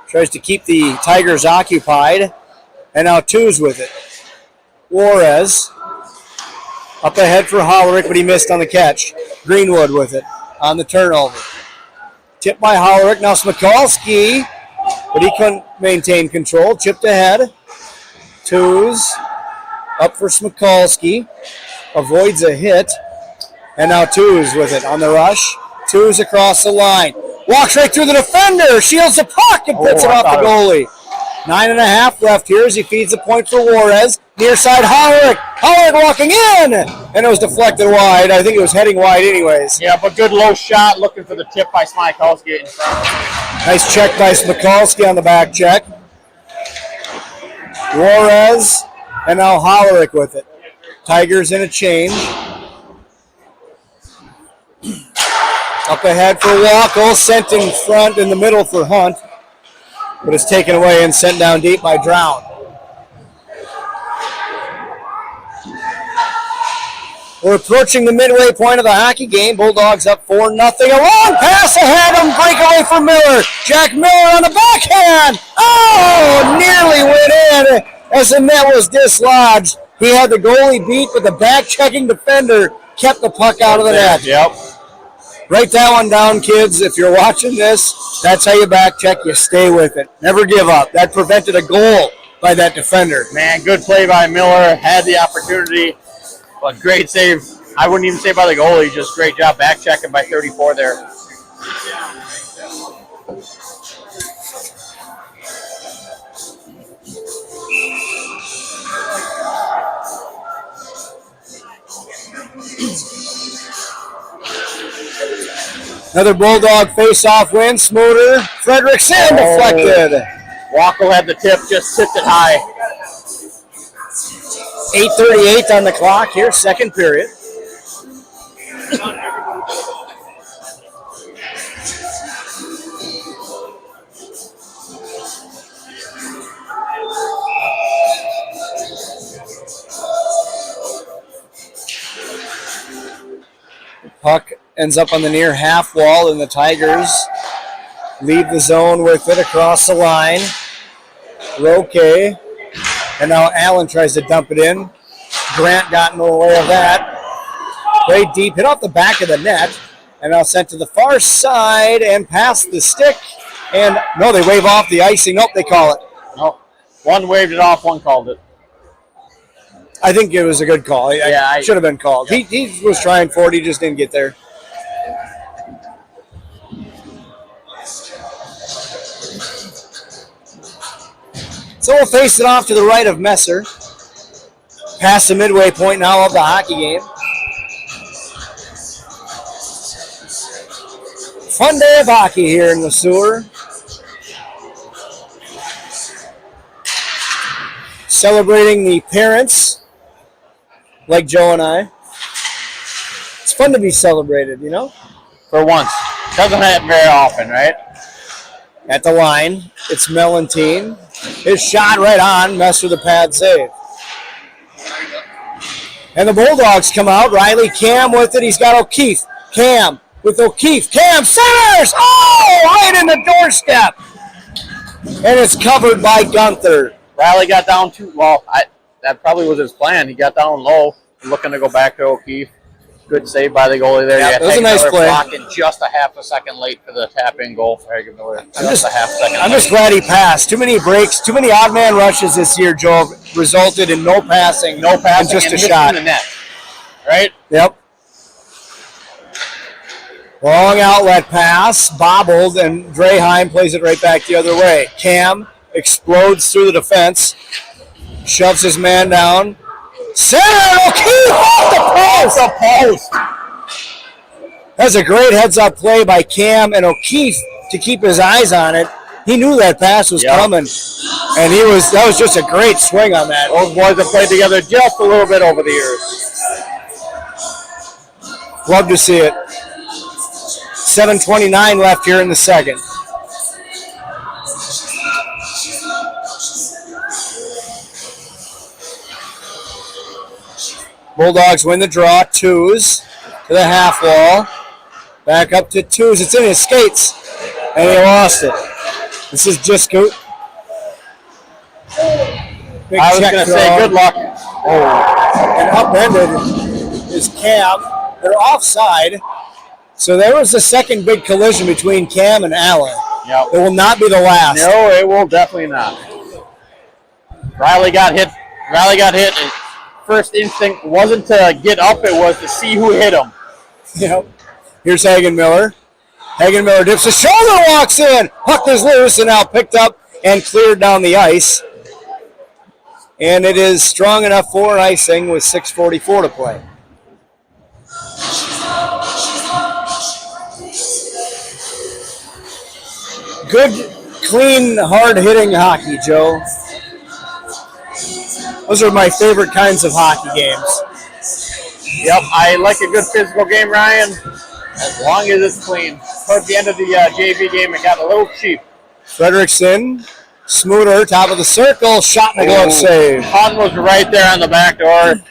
tries to keep the Tigers occupied. And now Two's with it. Juarez up ahead for Hollerick, but he missed on the catch. Greenwood with it on the turnover. Tipped by Hollerick. Now Smikalski, but he couldn't maintain control. Chipped ahead. Two's up for Smikalski. Avoids a hit. And now Two's with it on the rush. Two's across the line. Walks right through the defender. Shields the puck and puts it off the goalie. 9.5 left here as he feeds the point for Juarez. Near side, Hollerick. Hollerick walking in. And it was deflected wide. I think it was heading wide anyways. Yeah, but good low shot. Looking for the tip by Smikalski in front. Nice check by Smikalski on the back check. Juarez. And now Hollerick with it. Tigers in a change. Up ahead for Wackel, sent in front in the middle for Hunt, but it's taken away and sent down deep by Drown. We're approaching the midway point of the hockey game. Bulldogs up 4-0. A long pass ahead and breakaway for Miller. Jack Miller on the backhand. Oh, nearly went in as the net was dislodged. He had the goalie beat, but the back-checking defender kept the puck out of the net. Yep. Write that one down, kids. If you're watching this, that's how you back check. You stay with it. Never give up. That prevented a goal by that defender. Man, good play by Miller. Had the opportunity, but great save. I wouldn't even say by the goalie. Just great job back checking by 34 there. Another Bulldog face-off win. Smoother. Frederickson deflected. Wackel had the tip, just tipped it high. 8:38 on the clock here, second period. Puck ends up on the near half wall, and the Tigers leave the zone with it across the line. Roque, and now Allen tries to dump it in. Grant got in the way of that. Played deep, hit off the back of the net, and now sent to the far side and past the stick. And no, they wave off the icing. Nope, they call it. Oh, One waved it off, one called it. I think it was a good call. Yeah, Should have been called. Yeah. He was trying for it. He just didn't get there. So we'll face it off to the right of Messer. Past the midway point now of the hockey game. Fun day of hockey here in the sewer. Celebrating the parents, like Joe and I. It's fun to be celebrated, you know? For once. Doesn't happen very often, right? At the line, it's Mellentine. His shot right on, Messer the pad save. And the Bulldogs come out. Riley Cam with it. He's got O'Keefe. Cam with O'Keefe. Cam centers! Oh, right in the doorstep. And it's covered by Gunther. Riley got down too low. That probably was his plan. He got down low, looking to go back to O'Keefe. Good save by the goalie there. Yeah, it was a nice play. Blocking just a half a second late for the tap-in goal for Hagenmiller. Just a half second. I'm just glad he passed. Too many breaks, too many odd man rushes this year, Joe, resulted in no passing, and just a shot. The net, right? Yep. Long outlet pass, bobbled, and Draheim plays it right back the other way. Cam explodes through the defense, shoves his man down. Center, O'Keefe off the post! That's a great heads-up play by Cam and O'Keefe to keep his eyes on it. He knew that pass was coming, and that was just a great swing on that. Those boys have played together just a little bit over the years. Love to see it. 7:29 left here in the second. Bulldogs win the draw, twos to the half wall. Back up to twos. It's in his skates, and he lost it. This is just good. I was going to say good luck. And upended is Cam. They're offside. So there was the second big collision between Cam and Allen. Yep. It will not be the last. No, it will definitely not. Riley got hit. First instinct wasn't to get up, it was to see who hit him. Yep. Here's Hagenmiller. Hagenmiller dips his shoulder, walks in. Puck is loose and now picked up and cleared down the ice. And it is strong enough for icing with 6:44 to play. Good, clean, hard-hitting hockey, Joe. Those are my favorite kinds of hockey games. Yep, I like a good physical game, Ryan, as long as it's clean. Towards the end of the JV game, it got a little cheap. Frederickson, Smoother, top of the circle, shot and a glove save. Hunt was right there on the back door.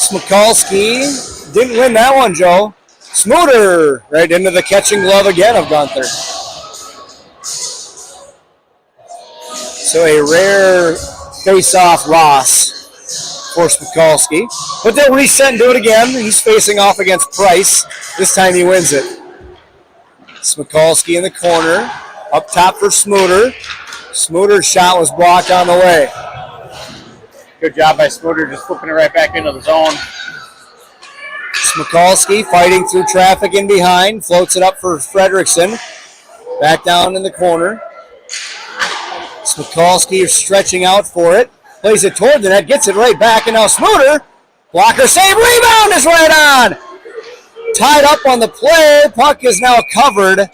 Smikalski didn't win that one, Joe. Smoother right into the catching glove again of Gunther. So a rare face-off loss for Smikalski. But they'll reset and do it again. He's facing off against Price. This time he wins it. Smikalski in the corner. Up top for Smoother. Smoother's shot was blocked on the way. Good job by Smoother, just flipping it right back into the zone. Smikalski fighting through traffic in behind. Floats it up for Frederickson. Back down in the corner. Smikalski is stretching out for it. Plays it toward the net. Gets it right back. And now Smoother. Blocker save. Rebound is right on. Tied up on the play. Puck is now covered.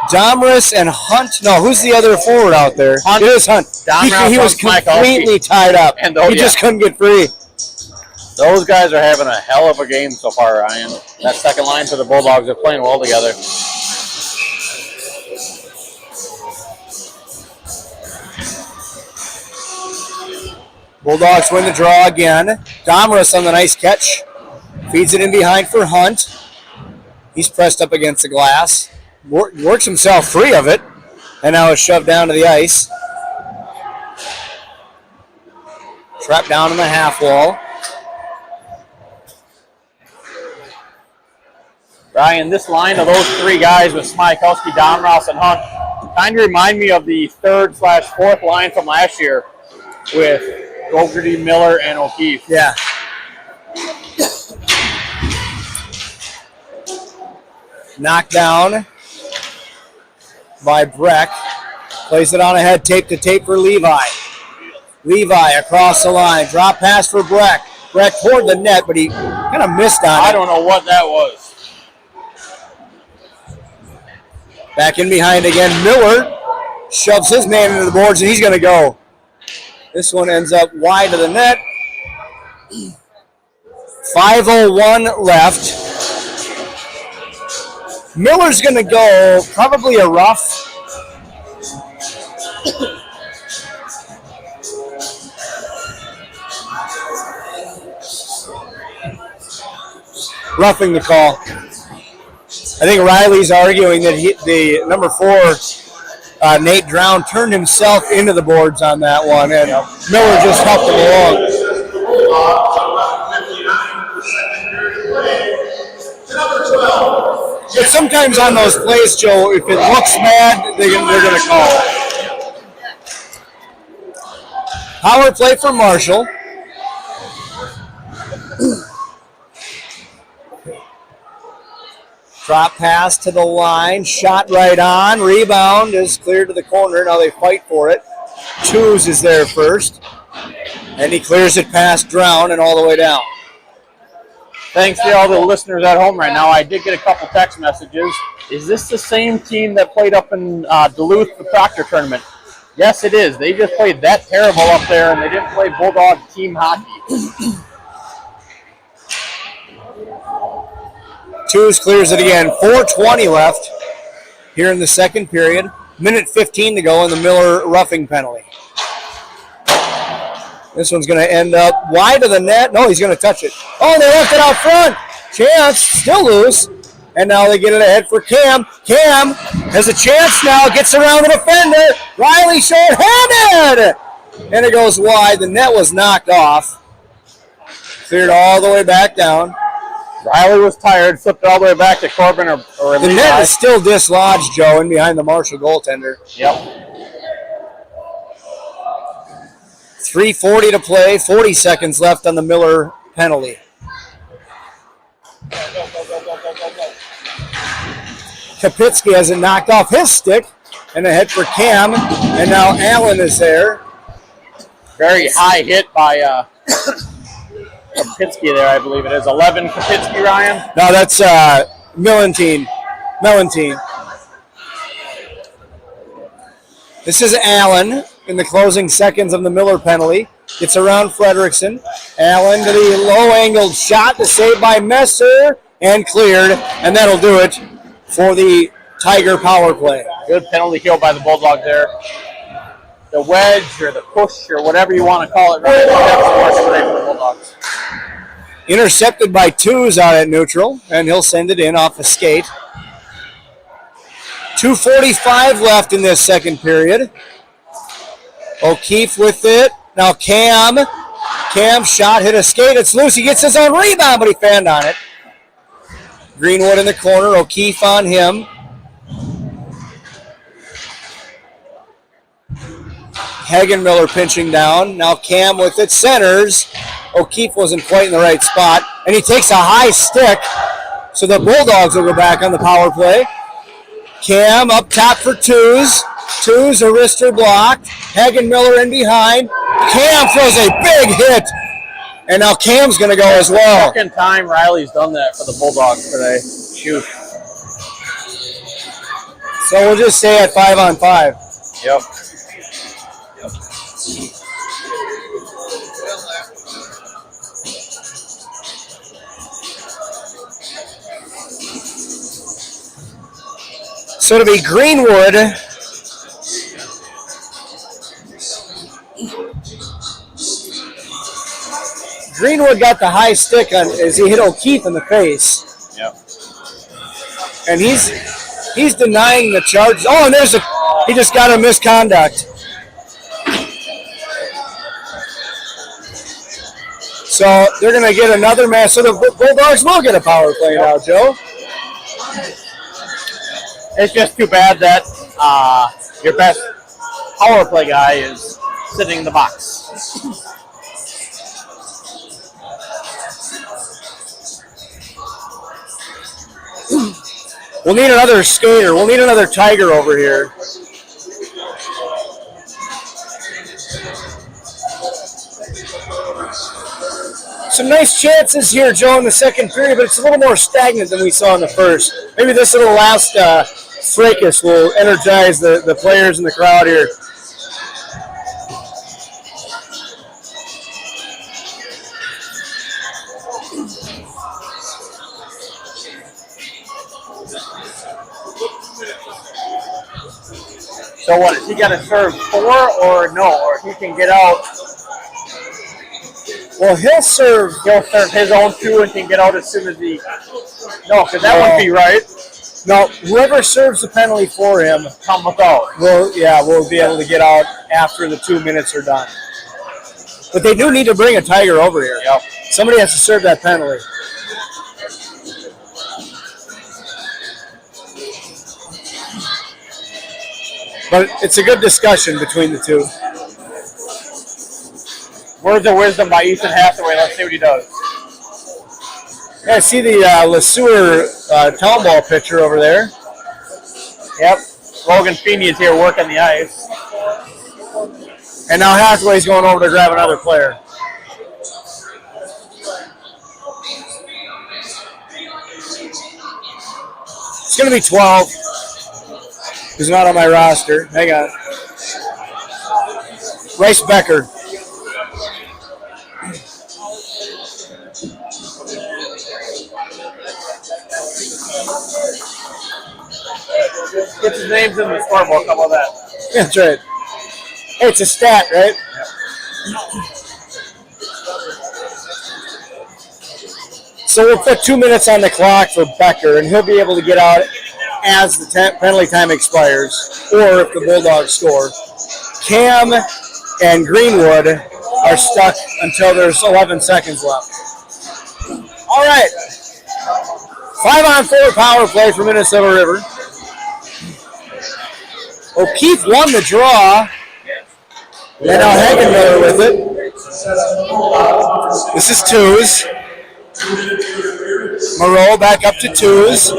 Domris and Hunt. No, who's the other forward out there? Hunt. It is Hunt. He was completely tied up. And he just couldn't get free. Those guys are having a hell of a game so far, Ryan. That second line for the Bulldogs are playing well together. Bulldogs win the draw again. Domris on the nice catch. Feeds it in behind for Hunt. He's pressed up against the glass. Works himself free of it. And now is shoved down to the ice. Trapped down in the half wall. Ryan, this line of those three guys with Smykowski, Domross, and Hunt kind of remind me of the 3rd/4th line from last year with Gogarty, Miller, and O'Keefe. Yeah. Knocked down by Breck. Plays it on ahead, tape to tape for Levi. Levi across the line. Drop pass for Breck. Breck toward the net, but he kind of missed on it. I don't know what that was. Back in behind again. Miller shoves his man into the boards, and he's going to go. This one ends up wide of the net. 5:01 left. Miller's going to go probably a rough. Roughing the call. I think Riley's arguing that the number 4, Nate Drown, turned himself into the boards on that one, and Miller just helped him along. But sometimes on those plays, Joe, if it looks bad, they're going to call it. Power play for Marshall. Drop pass to the line, shot right on, rebound is cleared to the corner. Now they fight for it. Twos is there first, and he clears it past Drown and all the way down. Thanks to all the listeners at home right now. I did get a couple text messages. Is this the same team that played up in Duluth, the Proctor tournament? Yes, it is. They just played that terrible up there, and they didn't play Bulldog team hockey. Twos clears it again. 4:20 left here in the second period. Minute 15 to go in the Miller roughing penalty. This one's going to end up wide of the net. No, he's going to touch it. Oh, they left it out front. Chance, still loose. And now they get it ahead for Cam. Cam has a chance now, gets around the defender. Riley short-handed. And it goes wide. The net was knocked off. Cleared all the way back down. Riley was tired, flipped it all the way back to Corbin or The Levi. net is still dislodged, Joe, in behind the Marshall goaltender. Yep. 3:40 to play, 40 seconds left on the Miller penalty. Kapitsky has it knocked off his stick, and ahead for Cam, and now Allen is there. Very high hit by Kapitsky there, I believe it is. 11 Kapitsky, Ryan. No, that's Mellentine. This is Allen in the closing seconds of the Miller penalty. Gets around Frederickson. Allen to the low-angled shot to save by Messer, and cleared, and that'll do it for the Tiger power play. Good penalty kill by the Bulldogs there. The wedge or the push or whatever you want to call it, Ryan. That's the worst play for the Bulldogs. Intercepted by Twos out at neutral, and he'll send it in off a skate. 2:45 left in this second period. O'Keefe with it. Now Cam shot, hit a skate. It's loose. He gets his own rebound, but he fanned on it. Greenwood in the corner. O'Keefe on him. Hagenmiller pinching down. Now Cam with it. Centers. O'Keefe wasn't quite in the right spot. And he takes a high stick. So the Bulldogs will go back on the power play. Cam up top for Twos. Twos, a wrister blocked. Hagenmiller in behind. Cam throws a big hit. And now Cam's going to go as well. Second time Riley's done that for the Bulldogs today. Shoot. So we'll just stay at 5-on-5. Yep. So to be Greenwood. Greenwood got the high stick on as he hit O'Keefe in the face. Yep. And he's denying the charge. Oh, and he just got a misconduct. So they're going to get another match. So the Bulldogs will get a power play now, Joe. It's just too bad that your best power play guy is sitting in the box. We'll need another skater. We'll need another Tiger over here. Some nice chances here, Joe, in the second period, but it's a little more stagnant than we saw in the first. Maybe this little last fracas will energize the players and the crowd here. So what, is he got to serve 4 or no? Or he can get out? Well, he'll serve his own 2 and can get out as soon as he... No, because that wouldn't be right. No, whoever serves the penalty for him, Come without. we'll be able to get out after the 2 minutes are done. But they do need to bring a Tiger over here. Yep. Somebody has to serve that penalty. But it's a good discussion between the two. Words of wisdom by Ethan Hathaway. Let's see what he does. Yeah, I see the LeSueur town ball pitcher over there. Yep. Logan Feeney is here working the ice. And now Hathaway's going over to grab another player. It's going to be 12. He's not on my roster. Hang on. Rice Becker. Gets his names in the scorebook. How about that? That's right. Hey, it's a stat, right? So we'll put 2 minutes on the clock for Becker, and he'll be able to get out as the penalty time expires, or if the Bulldogs score. Cam and Greenwood are stuck until there's 11 seconds left. All right. 5-on-4 power play for Minnesota River. O'Keefe won the draw. And now Hagenmiller with it. This is twos. Moreau back up to twos.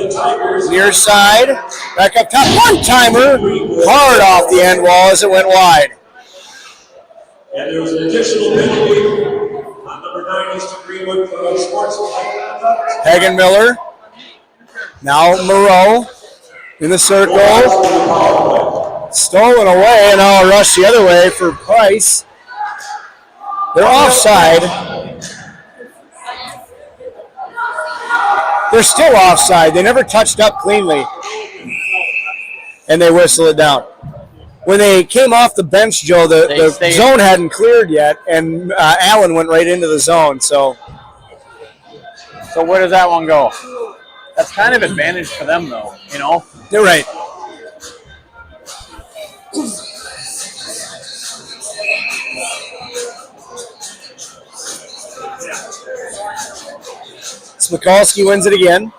Near side. Back up top. One-timer. Hard off the end wall as it went wide. And there was an additional penalty on number 9, Mr. Greenwood, for sports. Hagenmiller. Now Moreau in the circle. Stolen away, and now a rush the other way for Price. They're offside. They're still offside. They never touched up cleanly. And they whistle it down. When they came off the bench, Joe, the zone hadn't cleared yet, and Allen went right into the zone. So where does that one go? That's kind of advantage for them, though, you know? You're right. Smikalski wins it again.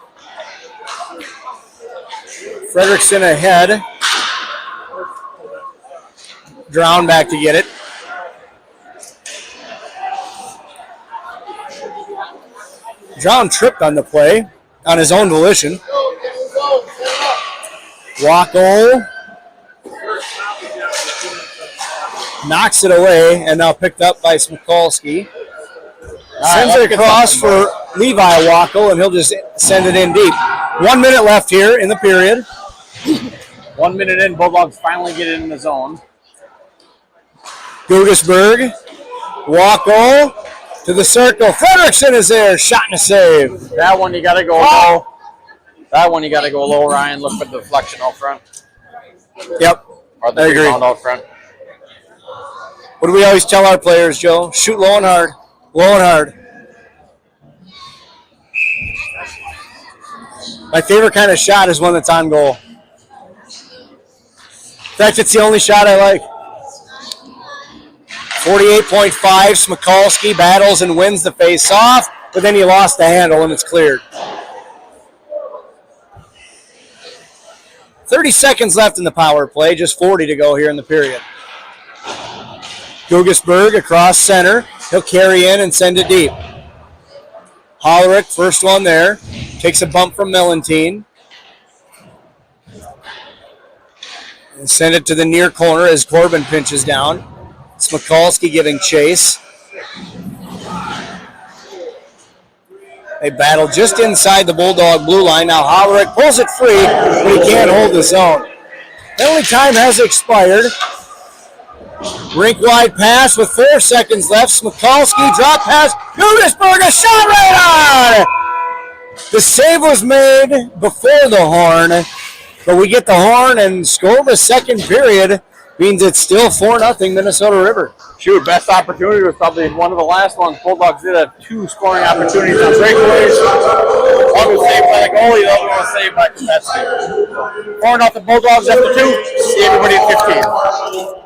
Frederickson ahead. Drown back to get it. Drown tripped on the play on his own volition. Wackel knocks it away, and now picked up by Smikalski. Sends it across for Levi Wackel, and he'll just send it in deep. 1 minute left here in the period. 1 minute in, Bulldogs finally get it in the zone. Gugesberg, Wackel to the circle. Frederickson is there, shot and a save. That one you got to go low. That one you got to go low, Ryan. Look for the deflection out front. Yep, Or the I agree. rebound out front. What do we always tell our players, Joe? Shoot low and hard. Low and hard. My favorite kind of shot is one that's on goal. In fact, it's the only shot I like. 48.5, Smikalski battles and wins the face-off, but then he lost the handle and it's cleared. 30 seconds left in the power play, just 40 to go here in the period. Gugesberg across center. He'll carry in and send it deep. Hollerick, first one there. Takes a bump from Mellentine. And send it to the near corner as Corbin pinches down. Smikalski giving chase. They battle just inside the Bulldog blue line. Now Hollerick pulls it free, but he can't hold the zone. Penalty time has expired. Rink wide pass with 4 seconds left. Smikalski drop pass. Gugesberg, a shot right on! The save was made before the horn, but we get the horn and score the second period. Means it's still 4-0 Minnesota River. Shoot, best opportunity was probably one of the last ones. Bulldogs did have 2 scoring opportunities on breakaways. One was saved by the goalie, the other one was saved by Kopetzky. 4-0 Bulldogs after 2. See everybody at 15.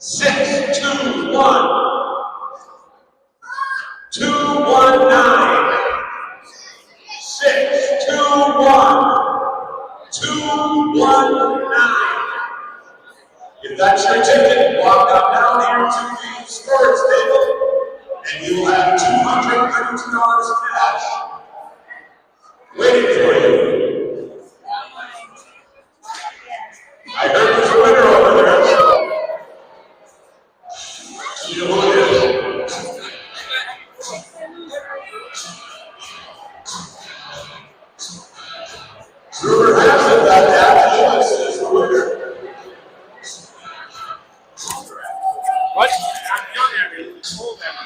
6-2-1. 2-1-9. 6-2-1. 2-1-9. If that's your ticket, walk on down here to the storage table, and you will have $232 cash waiting for you. I heard there's a winner over there. You know who it is? Rumor has it that Atlas is the winner. What? I'm young at me. Old at me.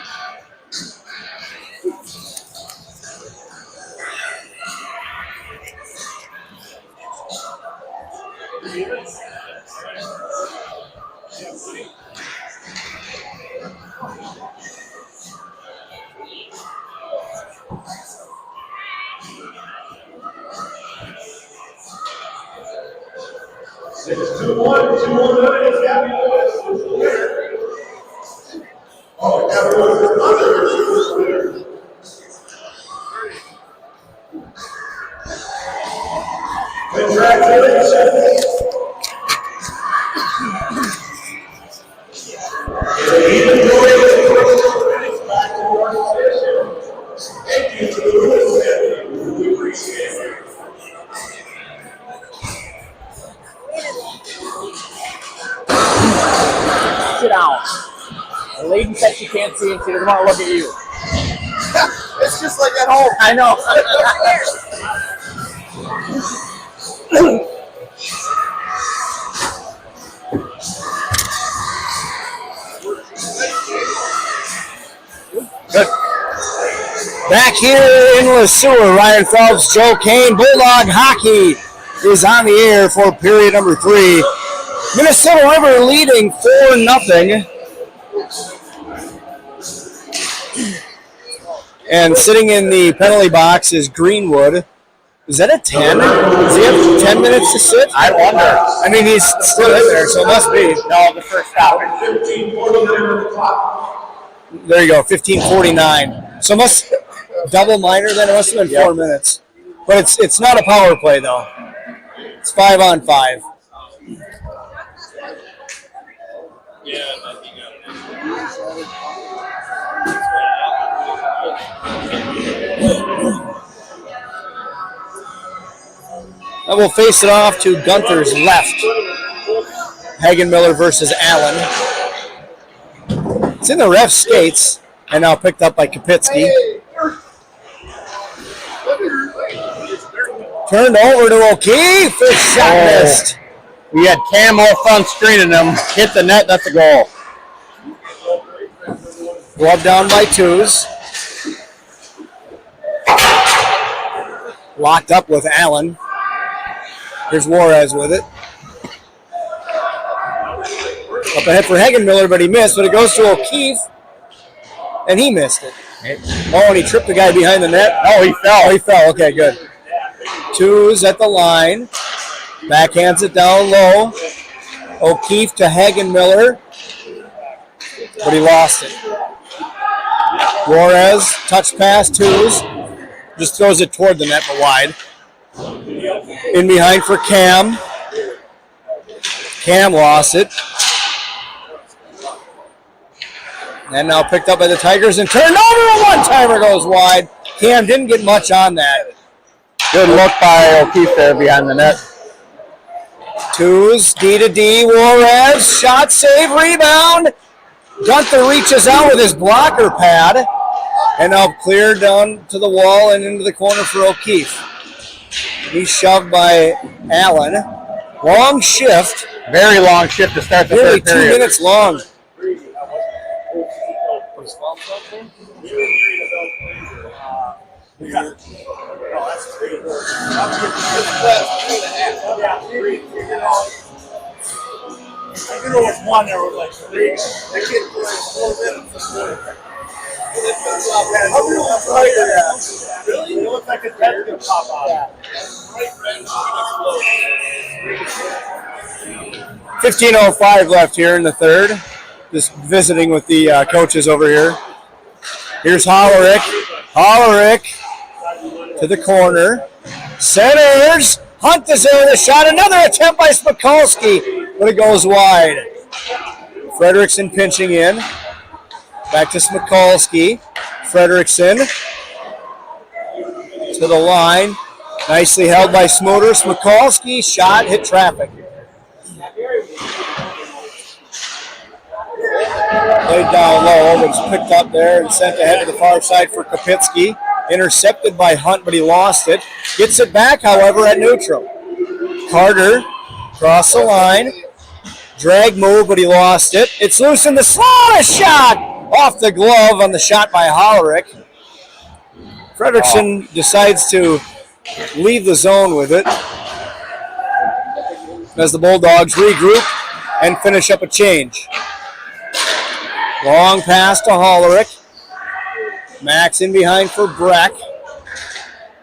6-2-1, 2-1-9 is Gabby Lewis is the winner. Oh, Gabby Lewis is another winner. Congratulations. It's an even going back to the organization. Thank you to the Lewis family. We appreciate it. Sit down. The lady said she can't see and she doesn't want to look at you. It's just like at home. I know. Good. Back here in Le Sueur, Ryan Phelps, Joe Kane. Bulldog hockey is on the air for period number 3. Minnesota River leading 4-0. And sitting in the penalty box is Greenwood. Is that a 10? Does he have 10 minutes to sit? I wonder. I mean, he's still in there, so it must be. No, the first stop. 15:49 on the clock. There you go, 15:49. So must double minor then. It must have been 4 minutes. But it's not a power play though. It's 5-on-5. And we'll face it off to Gunther's left. Hagenmiller versus Allen. It's in the ref's skates, and now picked up by Kapitsky. Turned over to O'Keefe. First shot missed. We had Cam all front screening them. Hit the net, that's a goal. Glove down by Twos. Locked up with Allen. Here's Juarez with it. Up ahead for Hagenmiller, but he missed. But it goes to O'Keefe, and he missed it. Oh, and he tripped the guy behind the net. Oh, he fell. Oh, he fell. Okay, good. Twos at the line. Backhands it down low. O'Keefe to Hagenmiller, but he lost it. Juarez, touch pass, Twos. Just throws it toward the net, but wide. In behind for Cam. Cam lost it. And now picked up by the Tigers and turned over. A one-timer goes wide. Cam didn't get much on that. Good look by O'Keefe there behind the net. Twos, D to D. Juarez, shot, save, rebound. Gunther reaches out with his blocker pad. And now cleared down to the wall and into the corner for O'Keefe. He's shoved by Allen. Long shift. Very long shift to start the Nearly third period. 2 minutes long. I think there was one there was like 3. That kid was like 4 minutes. Really? It looked like his head's gonna pop out. 15:05 left here in the third. just visiting with the coaches over here. Here's Hollerick. Hollerick to the corner. Centers. Hunt is there with a shot. Another attempt by Smikulski, but it goes wide. Frederickson pinching in. Back to Smikulski. Frederickson to the line. Nicely held by Smoother. Smikulski shot, hit traffic. Laid down low, but it's picked up there and sent ahead to the far side for Kopitsky. Intercepted by Hunt, but he lost it. Gets it back, however, at neutral. Carter across the line. Drag move, but he lost it. It's loose in the slot. A shot off the glove on the shot by Hollerick. Frederickson decides to leave the zone with it as the Bulldogs regroup and finish up a change. Long pass to Hollerick. Max in behind for Breck.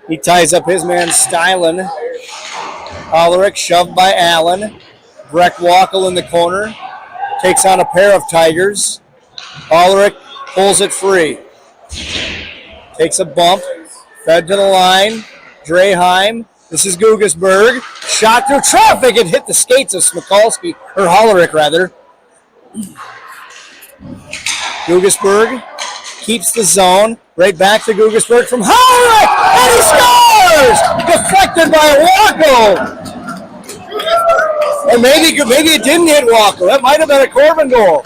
He ties up his man Stylen. Hollerick shoved by Allen. Breck Wackel in the corner. Takes on a pair of Tigers. Hollerick pulls it free. Takes a bump. Fed to the line. Draheim. This is Gugesberg. Shot through traffic and hit the skates of Smikulski, or Hollerick rather. Gugesberg keeps the zone. Right back to Gugesberg from Hollerick, and he scores! Deflected by Wackel. Or maybe it didn't hit Wackel. That might have been a Corbin goal.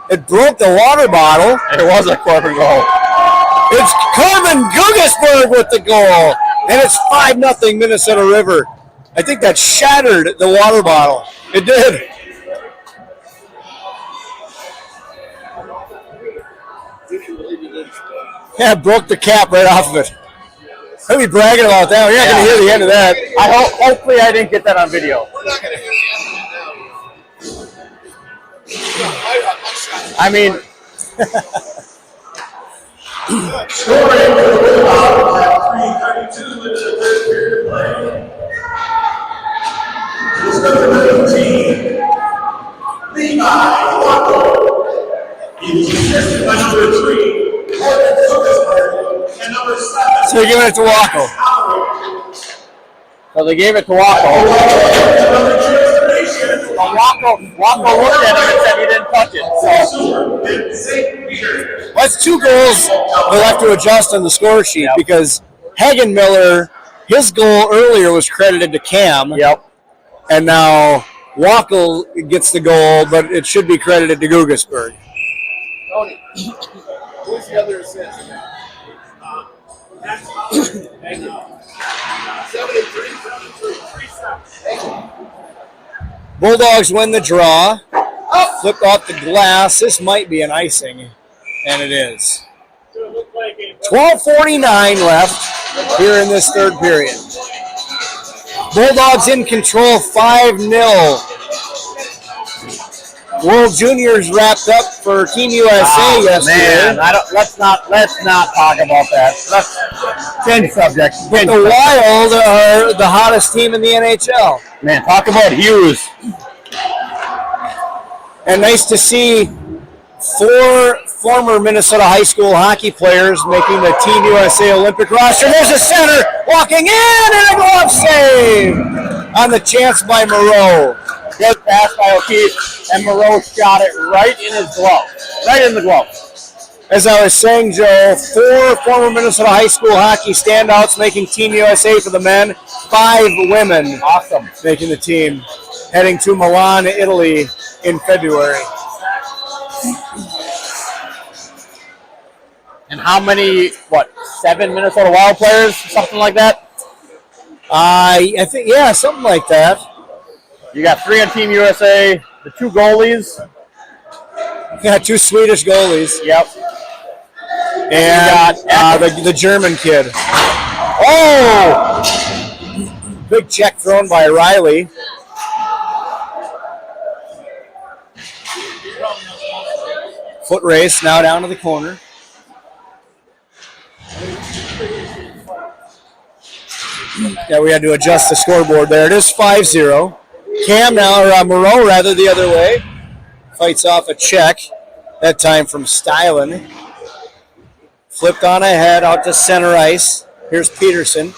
It broke the water bottle. It was a Corbin goal. It's Corbin Gugesberg with the goal. And it's 5-0 Minnesota River. I think that shattered the water bottle. It did. Yeah, it broke the cap right off of it. I'll be bragging about that. You're not going to hear the end of that. Hopefully I didn't get that on video. We're not going to hear the end of that now. I mean, Scoring for the Bulldogs at 3:32 into the third period of play. It's number 19, Levi Wackel. He was assisted by number 3, Corbin Gugesberg, and number 7. So you're giving it to Wackel. so they gave it to Wackel. Wackel looked at him and said he didn't touch it. So. That's 2 goals they'll have to adjust on the score sheet because Hagen Miller, his goal earlier was credited to Cam. Yep. And now Wackel gets the goal, but it should be credited to Gugesberg. Tony, who's the other assist? Thank you. 73. Thank you. Bulldogs win the draw. Flipped off the glass. This might be an icing, and it is. 12:49 left here in this third period. Bulldogs in control, 5-0. World Juniors wrapped up for Team USA yesterday. Man, let's not talk about that. Let's change subject. The Wild are the hottest team in the NHL. Man, talk about Hughes. And nice to see 4 former Minnesota high school hockey players making the Team USA Olympic roster. There's a center walking in and a glove save on the chance by Moreau. Good pass by O'Keefe, and Moreau shot it right in his glove. Right in the glove. As I was saying, Joe, 4 former Minnesota high school hockey standouts making Team USA for the men. 5 women Awesome. making the team, heading to Milan, Italy in February. And how many, 7 Minnesota Wild players? Something like that? I think, yeah, something like that. You got 3 on Team USA, the 2 goalies. Yeah, 2 Swedish goalies. Yep. And the German kid. Oh! Big check thrown by Riley. Foot race now down to the corner. Yeah, we had to adjust the scoreboard there. It is 5-0. Cam now, or Moreau rather, the other way. Fights off a check. That time from Stylen. Flipped on ahead out to center ice. Here's Peterson.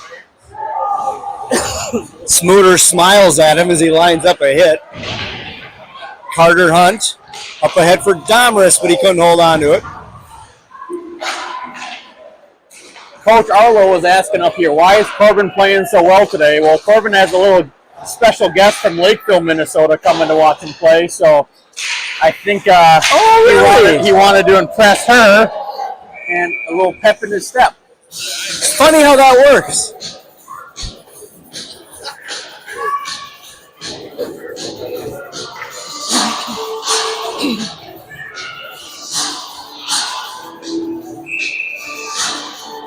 Smooter smiles at him as he lines up a hit. Carter Hunt up ahead for Domris, but he couldn't hold on to it. Coach Arlo was asking up here, why is Corbin playing so well today? Well, Corbin has a little special guest from Lakeville, Minnesota coming to watch him play, so I think he wanted to impress her and a little pep in his step. It's funny how that works.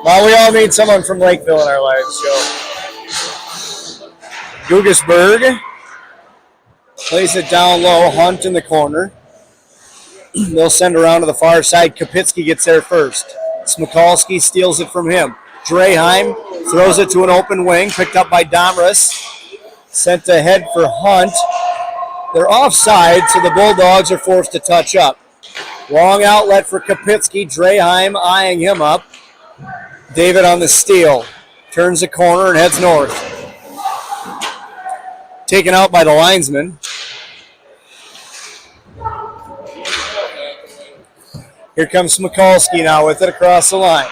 Well, we all need someone from Lakeville in our lives, Joe. Gugesberg plays it down low. Hunt in the corner. They'll send around to the far side. Kapitsky gets there first. Smikalski steals it from him. Draheim throws it to an open wing, picked up by Domris. Sent ahead for Hunt. They're offside, so the Bulldogs are forced to touch up. Long outlet for Kapitsky. Draheim eyeing him up. David on the steal. Turns the corner and heads north. Taken out by the linesman. Here comes Smikalski now with it across the line.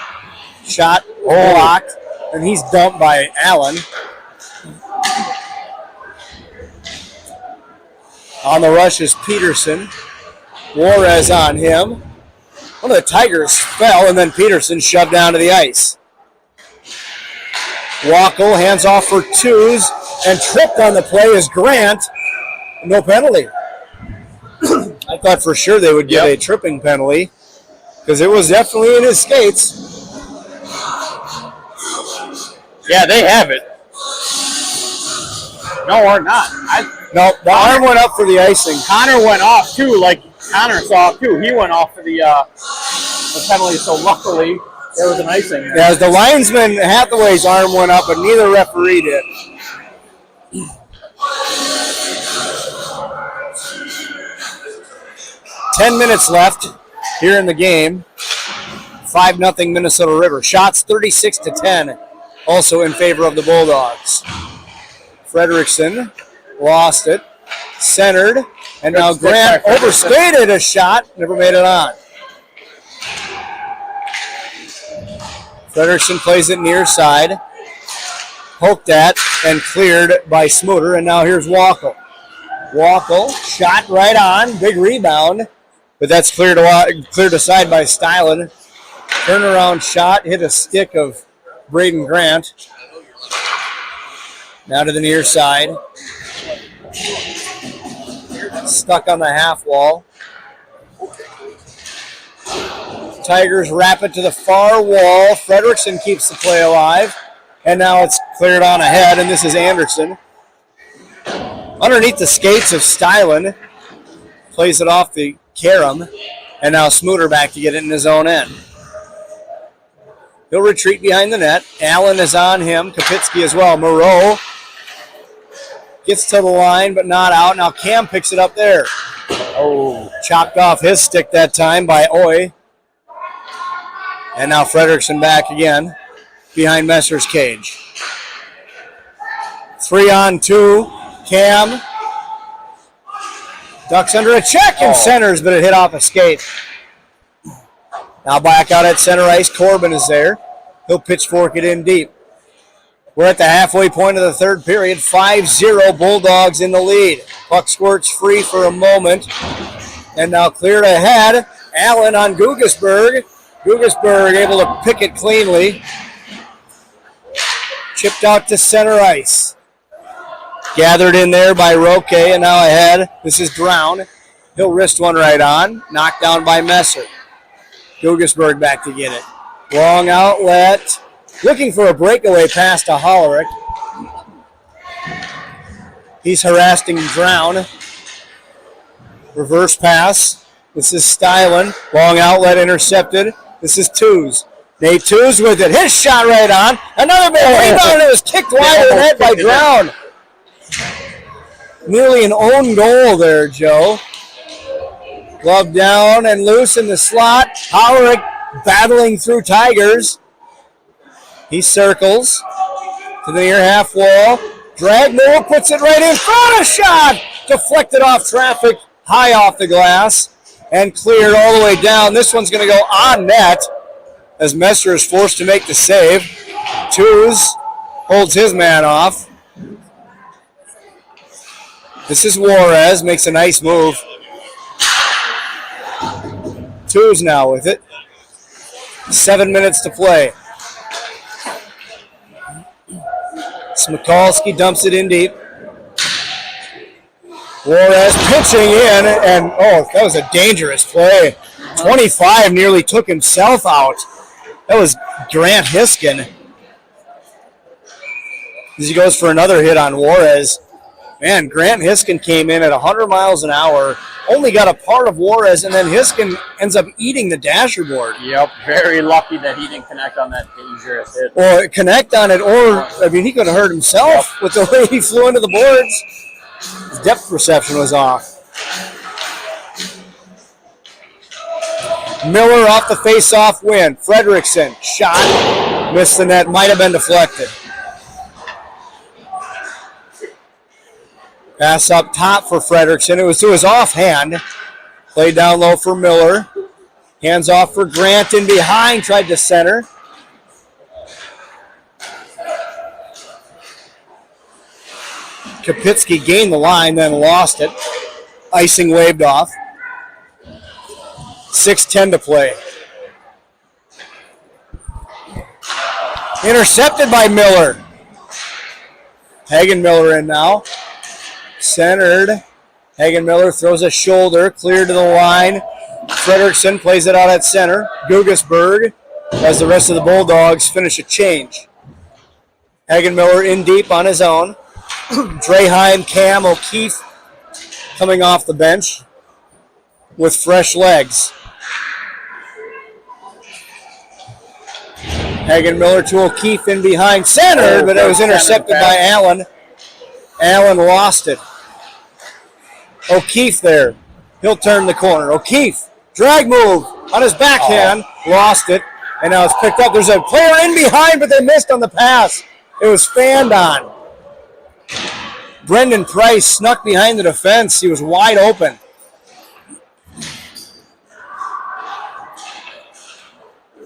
Shot blocked, and he's dumped by Allen. On the rush is Peterson. Juarez on him. One of the Tigers fell, and then Peterson shoved down to the ice. Wackel hands off for twos, and tripped on the play is Grant. No penalty. I thought for sure they would give a tripping penalty, because it was definitely in his skates. Yeah, they have it. No, or not. No, the arm went up for the icing. Connor went off, too, like Connor saw it, too. He went off for the penalty, so luckily there was an icing. Yeah, the linesman, Hathaway's arm went up, but neither referee did. Ten minutes left here in the game. 5-0 Minnesota River. Shots 36-10, also in favor of the Bulldogs. Frederickson lost it, centered, and now Grant overstated a shot, never made it on. Frederickson plays it near side, poked at and cleared by Smooter, and now here's Wackel. Wackel, shot right on, big rebound, but that's cleared aside by Stylen. Turnaround shot, hit a stick of Braden Grant. Now to the near side. Stuck on the half wall. Tigers wrap it to the far wall. Frederickson keeps the play alive. And now it's cleared on ahead, and this is Anderson. Underneath the skates of Stylen. Plays it off the carom. And now Smooter back to get it in his own end. He'll retreat behind the net. Allen is on him. Kapitsky as well. Moreau gets to the line, but not out. Now Cam picks it up there. Oh, chopped off his stick that time by Oy. And now Frederickson back again behind Messer's cage. 3-on-2. Cam ducks under a check and centers, but it hit off a skate. Now back out at center ice. Corbin is there. He'll pitchfork it in deep. We're at the halfway point of the third period. 5-0 Bulldogs in the lead. Puck squirts free for a moment. And now cleared ahead. Allen on Gugesberg. Gugesberg able to pick it cleanly. Chipped out to center ice. Gathered in there by Roque, and now ahead. This is Drown. He'll wrist one right on. Knocked down by Messer. Gugesberg back to get it. Long outlet. Looking for a breakaway pass to Hollerick. He's harassing Drown. Reverse pass. This is Stylen. Long outlet intercepted. This is Tews. Nate Tews with it. His shot right on. Another big rebound. It was kicked wide of the net by Drown. Nearly an own goal there, Joe. Glove down and loose in the slot. Howrick battling through Tigers. He circles to the near half wall. Drag move, puts it right in front. A shot deflected off traffic, high off the glass, and cleared all the way down. This one's going to go on net as Messer is forced to make the save. Tews holds his man off. This is Juarez, makes a nice move. Tews now with it. 7 minutes to play. Smikalski dumps it in deep. Juarez pitching in, and that was a dangerous play. 25 nearly took himself out. That was Grant Hiskin. As he goes for another hit on Juarez. Man, Grant Hiskin came in at 100 miles an hour, only got a part of Juarez, and then Hiskin ends up eating the dasher board. Yep, very lucky that he didn't connect on that dangerous hit. Or connect on it, or, he could have hurt himself with the way he flew into the boards. His depth perception was off. Miller off the face-off win. Fredrickson, shot, missed the net, might have been deflected. Pass up top for Fredrickson. It was to his offhand. Played down low for Miller. Hands off for Grant in behind. Tried to center. Kapitsky gained the line, then lost it. Icing waved off. 6:10 to play. Intercepted by Miller. Hagen Miller in now. Centered. Hagen Miller throws a shoulder, clear to the line. Fredrickson plays it out at center. Gugasberg, as the rest of the Bulldogs finish a change. Hagen Miller in deep on his own. Draheim, Cam, O'Keefe coming off the bench with fresh legs. Hagen Miller to O'Keefe in behind, centered, but it was intercepted by Allen. Allen lost it. O'Keefe there. He'll turn the corner. O'Keefe, drag move on his backhand, lost it, and now it's picked up. There's a player in behind, but they missed on the pass. It was fanned on. Brendan Price snuck behind the defense. He was wide open.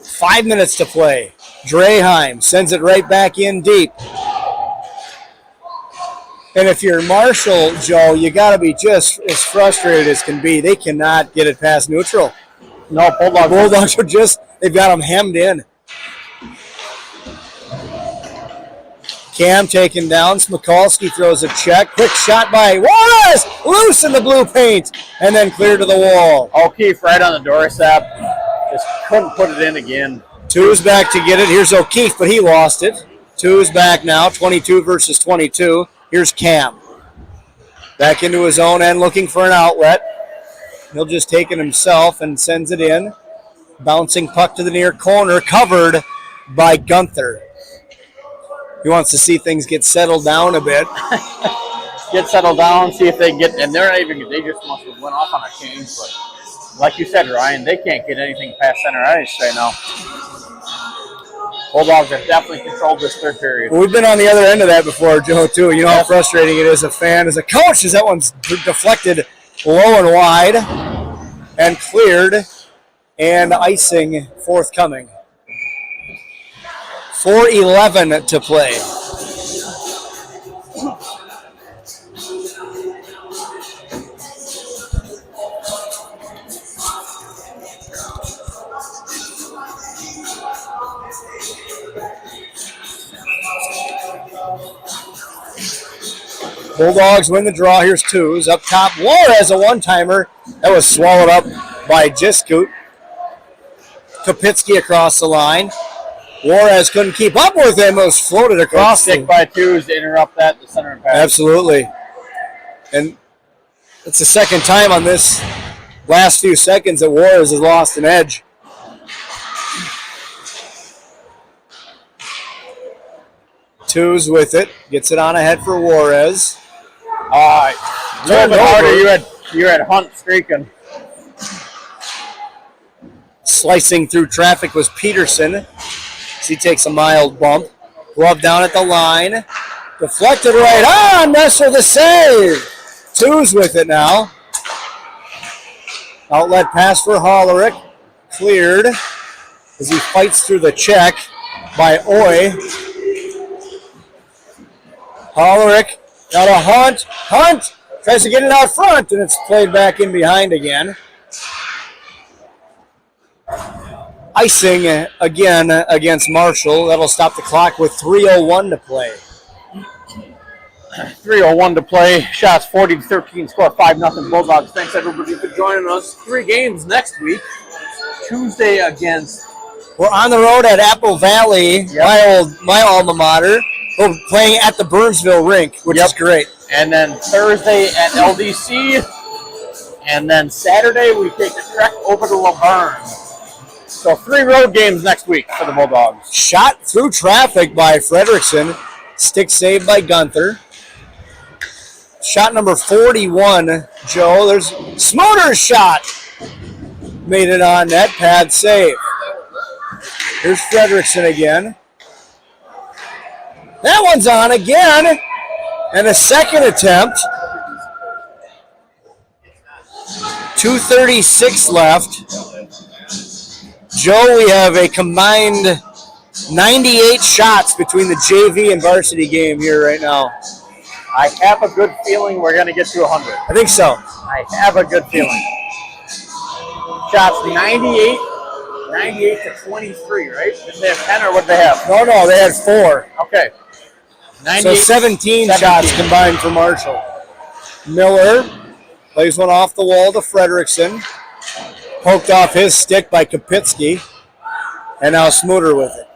Five minutes to play. Draheim sends it right back in deep. And if you're Marshall, Joe, you got to be just as frustrated as can be. They cannot get it past neutral. No, Bulldogs are they've got them hemmed in. Cam taken down. Smikalski throws a check. Quick shot by Juarez. Loose in the blue paint. And then clear to the wall. O'Keefe right on the doorstep. Just couldn't put it in again. Two's back to get it. Here's O'Keefe, but he lost it. Two's back now. 22 versus 22. Here's Cam. Back into his own end looking for an outlet. He'll just take it himself and sends it in. Bouncing puck to the near corner, covered by Gunther. He wants to see things get settled down a bit. Get settled down, see if they get, and they just must have went off on a change, but like you said, Ryan, they can't get anything past center ice right now. Bulldogs have definitely controlled this third period. We've been on the other end of that before, Joe, too. You know how frustrating it is as a fan, as a coach, as that one's deflected low and wide and cleared, and icing forthcoming. 4:11 to play. Bulldogs win the draw. Here's Two's up top. Juarez a one-timer. That was swallowed up by Jiskut. Kapitsky across the line. Juarez couldn't keep up with him. It was floated across. Stick by Two's to interrupt that the center pass. Absolutely. And it's the second time on this last few seconds that Juarez has lost an edge. Two's with it. Gets it on ahead for Juarez. A little bit harder. You had Hunt streaking. Slicing through traffic was Peterson as he takes a mild bump. Glove down at the line. Deflected right on. Messer the save. Two's with it now. Outlet pass for Hollerick. Cleared as he fights through the check by Oy. Hollerick got a hunt. Hunt tries to get it out front, and it's played back in behind again. Icing again against Marshall. That'll stop the clock with 3:01 to play. 3:01 to play. Shots 40-13. Score 5-0 Bulldogs. Thanks everybody for joining us. 3 games next week. Tuesday against. We're on the road at Apple Valley, my alma mater. We're playing at the Burnsville rink, which is great. And then Thursday at LDC. And then Saturday we take the trek over to Laverne. So 3 road games next week for the Bulldogs. Shot through traffic by Frederickson. Stick saved by Gunther. Shot number 41, Joe. There's Smoter's shot. Made it on net. Pad save. Here's Frederickson again. That one's on again. And a second attempt. 2:36 left. Joe, we have a combined 98 shots between the JV and varsity game here right now. I have a good feeling we're going to get to 100. I think so. I have a good feeling. Shots 98 to 23, right? Didn't they have 10 or what did they have? No, they had 4. Okay. 98, So 17 shots combined for Marshall. Miller plays one off the wall to Frederickson. Poked off his stick by Kapitsky. And now Smoter with it.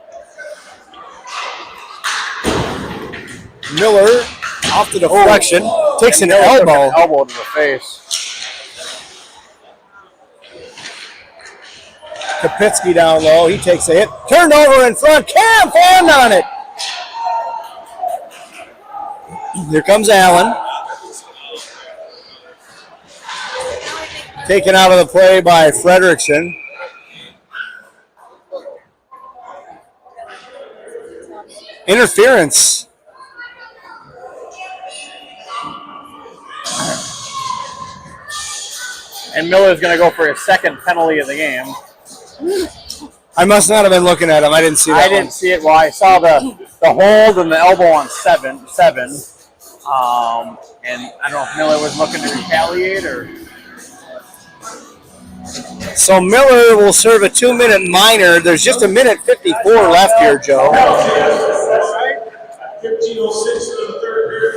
Miller off the deflection. Takes an elbow. Elbow to the face. Kapitsky down low. He takes a hit. Turned over in front. Cam found on it. Here comes Allen. Taken out of the play by Frederickson. Interference. And Miller's going to go for his second penalty of the game. I must not have been looking at him. I didn't see that. I didn't see it. Well, I saw the hold and the elbow on seven. And I don't know if Miller was looking to retaliate or. So Miller will serve a 2-minute minor. There's just a minute 54 left here, Joe. 15:06 in the third period.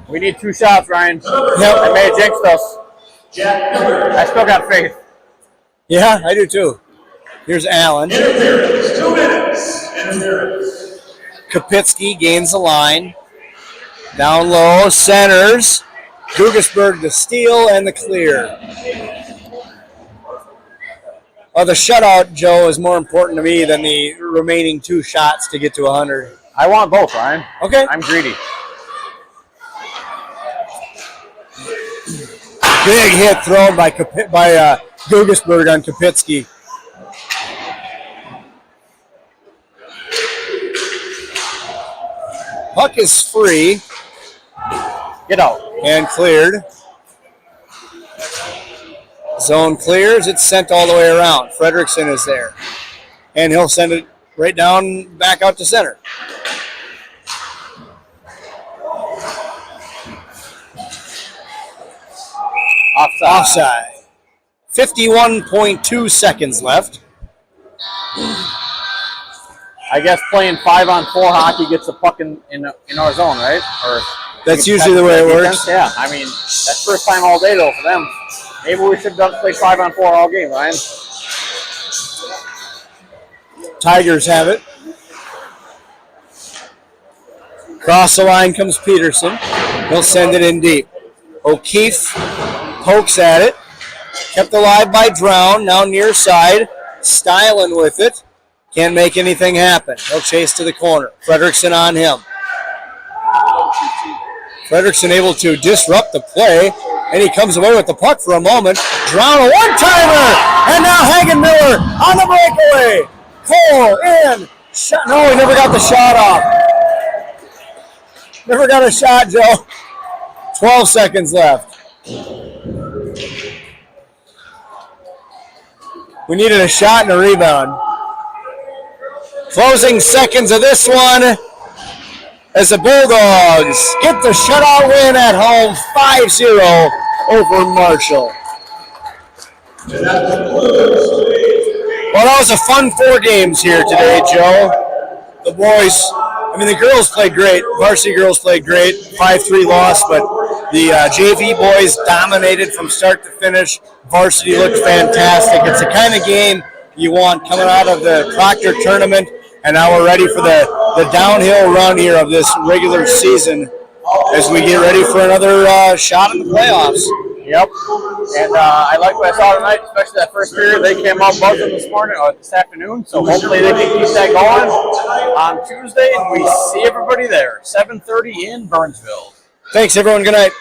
We need 2 shots, Ryan. Yep. I may have jinxed us. I still got faith. Yeah, I do too. Here's Allen. Interference. 2 minutes. Interference. Kapitsky gains the line. Down low, centers. Dugasberg the steal and the clear. The shutout, Joe, is more important to me than the remaining 2 shots to get to 100. I want both, Ryan. Okay. I'm greedy. Big hit thrown by Dugasberg on Kapitsky. Puck is free. Get out. And cleared. Zone clears. It's sent all the way around. Frederickson is there. And he'll send it right down, back out to center. Offside. 51.2 seconds left. I guess playing 5-on-4 hockey gets the puck in our zone, right? Or that's usually the way it works. Yeah, I mean, that's first time all day, though, for them. Maybe we should have played 5-on-4 all game, Ryan. Tigers have it. Cross the line comes Peterson. He'll send it in deep. O'Keefe pokes at it. Kept alive by Drown. Now near side. Styling with it. Can't make anything happen. He'll chase to the corner. Frederickson on him. Frederickson able to disrupt the play. And he comes away with the puck for a moment. Drown a one-timer. And now Hagen Miller on the breakaway. Cole in. Shot. No, he never got the shot off. Never got a shot, Joe. 12 seconds left. We needed a shot and a rebound. Closing seconds of this one as the Bulldogs get the shutout win at home 5-0 over Marshall. And that concludes today's game. Well, that was a fun 4 games here today, Joe. The boys, the girls played great. Varsity girls played great. 5-3 loss, but the JV boys dominated from start to finish. Varsity looked fantastic. It's the kind of game you want coming out of the Proctor tournament, and now we're ready for the downhill run here of this regular season as we get ready for another shot at the playoffs. Yep. And I like what I saw tonight, especially that first period. They came out buzzing this morning or this afternoon, so hopefully they can keep that going on Tuesday, and we see everybody there. 7:30 in Burnsville. Thanks, everyone. Good night.